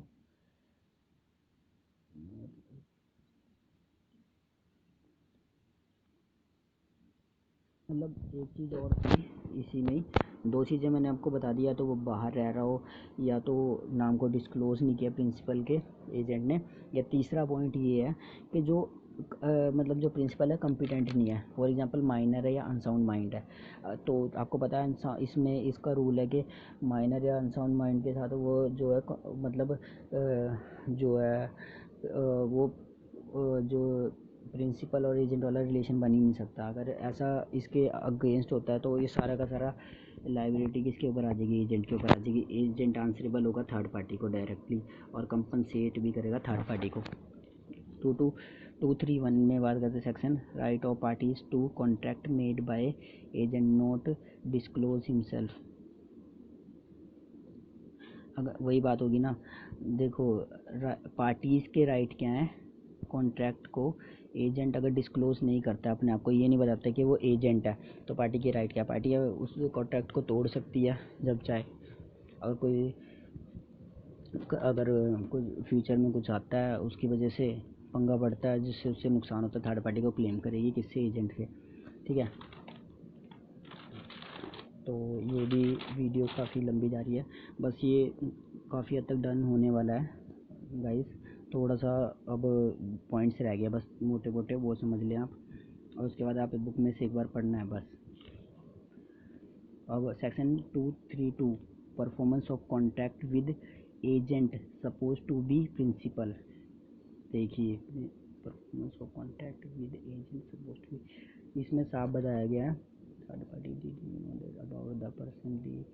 मतलब एक चीज़ और थी इसी में ही, दो चीज़ें मैंने आपको बता दिया, तो वो बाहर रह रहा हो, या तो नाम को डिस्क्लोज़ नहीं किया प्रिंसिपल के एजेंट ने, या तीसरा पॉइंट ये है कि जो मतलब जो प्रिंसिपल है कॉम्पिटेंट नहीं है, फॉर एग्जांपल माइनर है या अनसाउंड माइंड है, तो आपको पता है इसमें इसका रूल है कि माइनर या अनसाउंड माइंड के साथ वो जो है मतलब जो है वो जो प्रिंसिपल और एजेंट वाला रिलेशन बन ही नहीं सकता। अगर ऐसा इसके अगेंस्ट होता है तो ये सारा का सारा लाइबिलिटी किसके ऊपर आ जाएगी, एजेंट के ऊपर आ जाएगी। एजेंट आंसरेबल होगा थर्ड पार्टी को डायरेक्टली, और कंपनसेट भी करेगा थर्ड पार्टी को। 231 में बात करते section right of parties to contract made by agent not disclose himself. अगर वही बात होगी ना, देखो पार्टीज़ के राइट क्या हैं, कॉन्ट्रैक्ट को एजेंट अगर डिस्क्लोज़ नहीं करता अपने आप को, ये नहीं बताता कि वो एजेंट है, तो पार्टी के राइट क्या, पार्टी है उस कॉन्ट्रैक्ट को तोड़ सकती है जब चाहे। और कोई अगर कोई फ्यूचर में कुछ आता है उसकी वजह से पंगा पड़ता है जिससे उससे नुकसान होता है, थर्ड पार्टी को क्लेम करेगी, किससे, एजेंट से, ठीक है। तो ये भी वीडियो काफ़ी लंबी जा रही है, बस ये काफ़ी हद तक डन होने वाला है गाइस। थोड़ा सा अब पॉइंट्स रह गया बस मोटे मोटे, वो समझ लें आप, और उसके बाद आप बुक में से एक बार पढ़ना है बस। अब section 232 performance of contract with agent suppose to be principal. देखिए performance of contract with agent suppose to be, इसमें साफ बताया गया है third party about the person agent.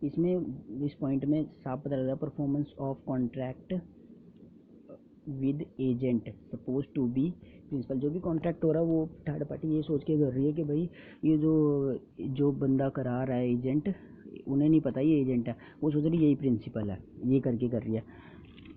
इसमें इस पॉइंट में साफ पता लग रहा है performance of contract with agent suppose to be principal. जो भी कॉन्ट्रैक्ट हो रहा है वो थर्ड पार्टी ये सोच के कर रही है कि भाई ये जो जो बंदा करा रहा है एजेंट, उन्हें नहीं पता ये एजेंट है, वो सोच रही यही प्रिंसिपल है, ये करके कर रही है,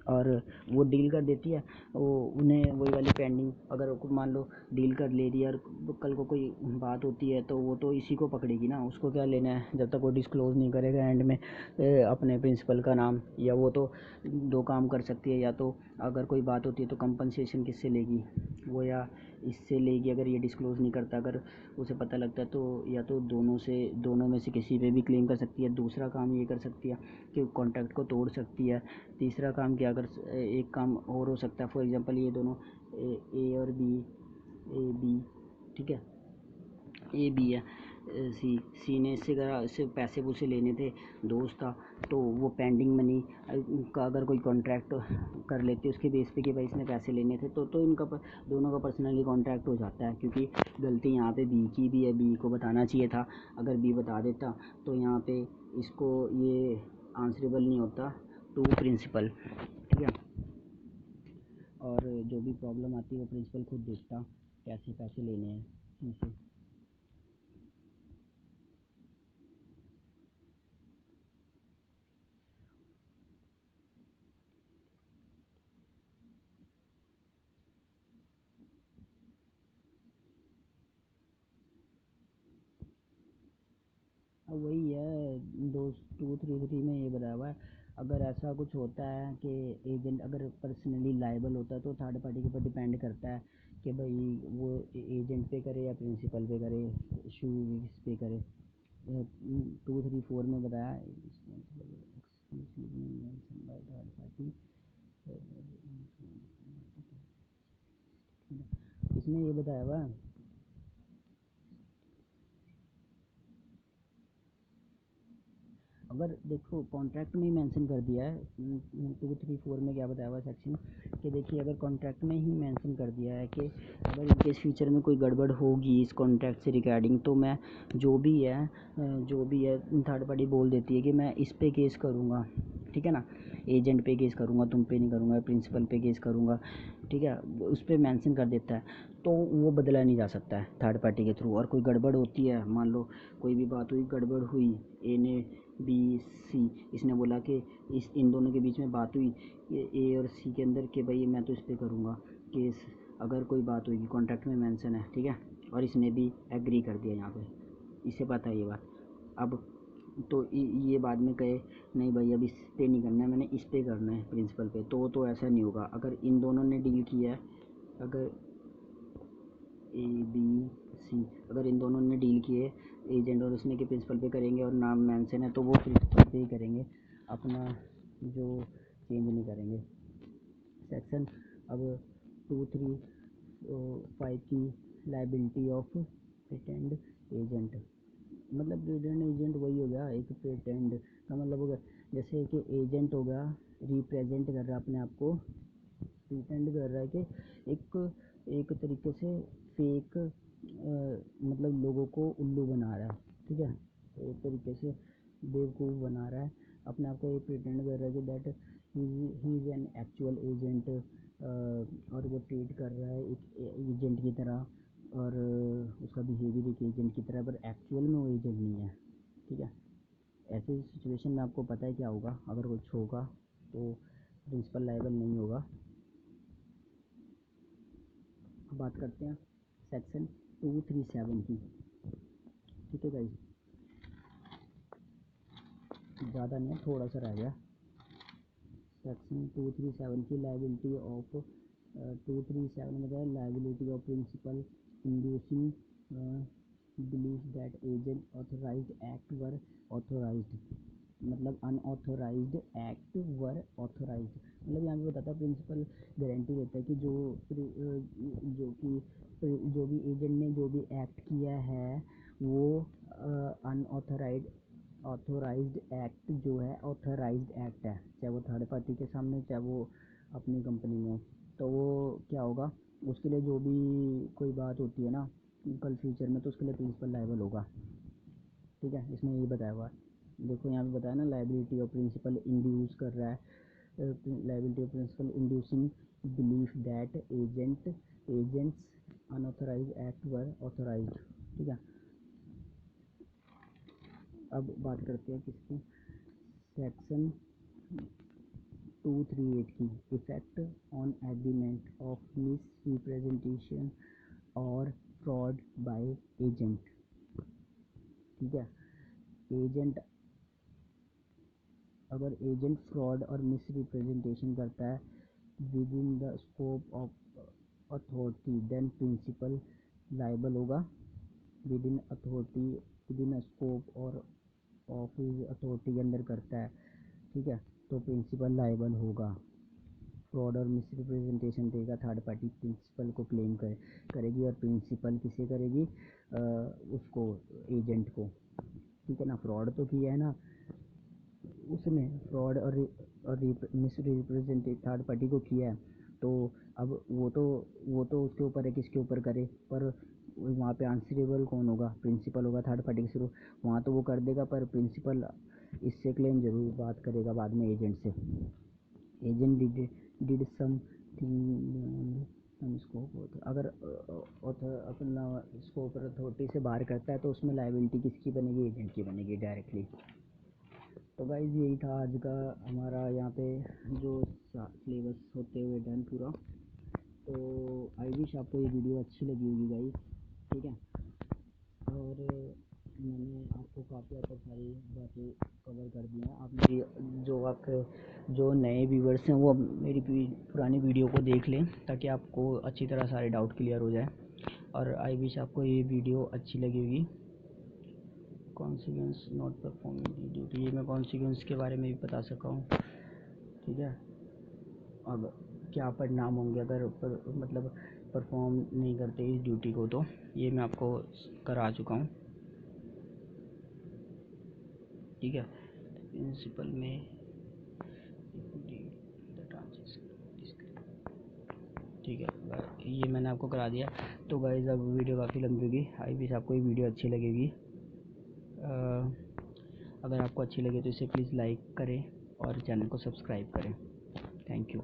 और वो डील कर देती है। वो उन्हें वही वाली पेंडिंग, अगर मान लो डील कर ले रही है और कल को कोई बात होती है तो वो तो इसी को पकड़ेगी ना, उसको क्या लेना है जब तक वो डिस्क्लोज़ नहीं करेगा एंड में अपने प्रिंसिपल का नाम। या वो तो दो काम कर सकती है, या तो अगर कोई बात होती है तो कंपनसेशन किससे लेगी, वो या इससे लेगी अगर ये डिस्क्लोज़ नहीं करता, अगर उसे पता लगता है तो या तो दोनों में से किसी पे भी क्लेम कर सकती है। दूसरा काम ये कर सकती है कि कॉन्ट्रैक्ट को तोड़ सकती है। तीसरा काम क्या कर एक काम और हो सकता है, फॉर एग्जांपल ये दोनों ए और बी, ए बी, ठीक है, ए बी है, सी सी ने इससे करा, इससे पैसे पूसे लेने थे, दोस्त था, तो वो पेंडिंग मनी का अगर कोई कॉन्ट्रैक्ट कर लेते उसके बेस पे कि भाई इसने पैसे लेने थे, तो इनका दोनों का पर्सनली कॉन्ट्रैक्ट हो जाता है। क्योंकि गलती यहाँ पे बी की भी है, बी को बताना चाहिए था, अगर बी बता देता तो यहाँ पे इसको ये आंसरेबल नहीं होता टू प्रिंसिपल, ठीक है। और जो भी प्रॉब्लम आती है वो प्रिंसिपल खुद देखता कैसे पैसे लेने हैं इनसे। 233 में ये बताया हुआ है, अगर ऐसा कुछ होता है कि एजेंट अगर पर्सनली लाइबल होता है तो थर्ड पार्टी के ऊपर डिपेंड करता है कि भाई वो एजेंट पे करे या प्रिंसिपल पे करे, इशू किस पे करे। 234 में बताया इसमें ये बताया हुआ अगर देखो कॉन्ट्रैक्ट में ही मेंशन कर दिया है 234 में क्या बताया हुआ सेक्शन कि देखिए अगर कॉन्ट्रैक्ट में ही मेंशन कर दिया है कि अगर इनकेस फ्यूचर में कोई गड़बड़ होगी इस कॉन्ट्रैक्ट से रिगार्डिंग तो मैं जो भी है थर्ड पार्टी बोल देती है कि मैं इस पे केस करूँगा, ठीक है ना, एजेंट पे केस करूँगा, तुम पे नहीं करूँगा, प्रिंसिपल पे केस करूँगा, ठीक है, उस पर मेंशन कर देता है तो वो बदला नहीं जा सकता है थर्ड पार्टी के थ्रू। और कोई गड़बड़ होती है, मान लो कोई भी बात हुई, गड़बड़ हुई, ए ने बी सी इसने बोला कि इन दोनों के बीच में बात हुई ए और सी के अंदर कि भाई मैं तो इस पर करूँगा केस, अगर कोई बात हुई कॉन्ट्रैक्ट में मेंशन है, ठीक है, और इसने भी एग्री कर दिया, यहाँ पे इसे पता है ये बात, अब तो ये बाद में कहे नहीं भाई अब इस पे नहीं करना है, मैंने इस पे करना है प्रिंसिपल पे, तो ऐसा नहीं होगा। अगर इन दोनों ने डील किया है, अगर ए बी सी अगर इन दोनों ने डील किए एजेंट और उसने के प्रिंसिपल पे करेंगे और नाम मेंशन है तो वो प्रिंसिपल पे ही करेंगे, अपना जो चेंज नहीं करेंगे। सेक्शन अब 235 की लाइबिलिटी ऑफ पेटेंट एजेंट, मतलब पेटेंट एजेंट वही हो गया, एक पेटेंट का मतलब हो गया जैसे कि एजेंट हो गया रिप्रेजेंट कर रहा है अपने आप को, प्रिटेंड कर रहा है कि एक तरीके से फेक मतलब लोगों को उल्लू बना रहा है, ठीक है, एक तरीके से बेवकूफ़ बना रहा है अपने आप को, ये प्रिटेंड कर रहा है कि that he is an actual agent, और वो ट्रीट कर रहा है एक एजेंट की तरह, और उसका बिहेवियर एक एजेंट की तरह, पर एक्चुअल में वो एजेंट नहीं है, ठीक है। ऐसी सिचुएशन में आपको पता है क्या होगा, अगर कुछ होगा तो प्रिंसिपल लायबल नहीं होगा। बात करते हैं सेक्शन 237 की, ठीक है गाइस, ज़्यादा नहीं थोड़ा सा रह गया। सेक्शन 237 की लाइबिलिटी ऑफ 237 में liability of principal inducing believe that agent authorized act were authorized, मतलब अनऑथोराइज्ड एक्ट वर ऑथोराइज्ड, मतलब यहाँ पे बताता है प्रिंसिपल गारंटी देता है कि जो भी एजेंट ने जो भी एक्ट किया है वो अनऑथोराइज्ड ऑथोराइज्ड एक्ट जो है ऑथोराइज्ड एक्ट है, चाहे वो थर्ड पार्टी के सामने चाहे वो अपनी कंपनी में, तो वो क्या होगा उसके लिए जो भी कोई बात होती है ना कल फ्यूचर में तो उसके लिए प्रिंसिपल लायबल होगा, ठीक है। इसमें ये बताया हुआ है, देखो यहाँ पे बताया ना लाइबिलिटी ऑफ प्रिंसिपल इंड्यूस कर रहा है, liability of principal inducing belief that agents unauthorized act were authorized, ठीक है। अब बात करते हैं किसकी, सेक्शन 238 की, effect on agreement of misrepresentation और फ्रॉड बाय एजेंट, ठीक है। एजेंट अगर एजेंट फ्रॉड और मिस रिप्रेजेंटेशन करता है within the scope of authority then principal liable होगा, within authority within scope और ऑफ अथॉरिटी के अंदर करता है, ठीक है, तो प्रिंसिपल लाइबल होगा। फ्रॉड और मिस रिप्रेजेंटेशन देगा थर्ड पार्टी प्रिंसिपल को क्लेम करेगी और प्रिंसिपल किसे करेगी, उसको एजेंट को, ठीक है ना। फ्रॉड तो किया है ना उसने, फ्रॉड और मिस रिप्रेजेंटेट थर्ड पार्टी को किया है, तो अब वो तो उसके ऊपर है किसके ऊपर करे, पर वहाँ पे आंसरेबल कौन होगा, प्रिंसिपल होगा थर्ड पार्टी के थ्रू, वहाँ तो वो कर देगा पर प्रिंसिपल इससे क्लेम जरूर बात करेगा बाद में एजेंट से। एजेंट डिड समथिंग स्कोप, अगर अपना स्कोप अथॉरिटी से बाहर करता है तो उसमें लाइबिलिटी किसकी बनेगी, एजेंट की बनेगी डायरेक्टली। तो गाइज़ यही था आज का हमारा यहाँ पे जो सिलेबस होते हुए डन पूरा, तो आई विश आपको ये वीडियो अच्छी लगी होगी गाइज़, ठीक है। और मैंने आपको काफ़ी हद तक सारी बातें कवर कर दिए हैं। आप मेरी जो आपके जो नए व्यूवर्स हैं वो मेरी पुरानी वीडियो को देख लें ताकि आपको अच्छी तरह सारे डाउट क्लियर हो जाए। और आई विश आपको ये वीडियो अच्छी लगेगी। कॉन्सिक्वेंस नॉट परफॉर्मिंग ड्यूटी, ये मैं कॉन्सिक्वेंस के बारे में भी बता सका हूँ। ठीक है, अब क्या परिणाम होंगे अगर मतलब परफॉर्म नहीं करते इस ड्यूटी को, तो ये मैं आपको करा चुका हूँ। ठीक है, प्रिंसिपल में ठीक है, ये मैंने आपको करा दिया। तो गाइस अब वीडियो काफ़ी लंबी होगी, आई विश आपको ये वीडियो अच्छी लगेगी। अगर आपको अच्छी लगे तो इसे प्लीज़ लाइक करें और चैनल को सब्सक्राइब करें। Thank you.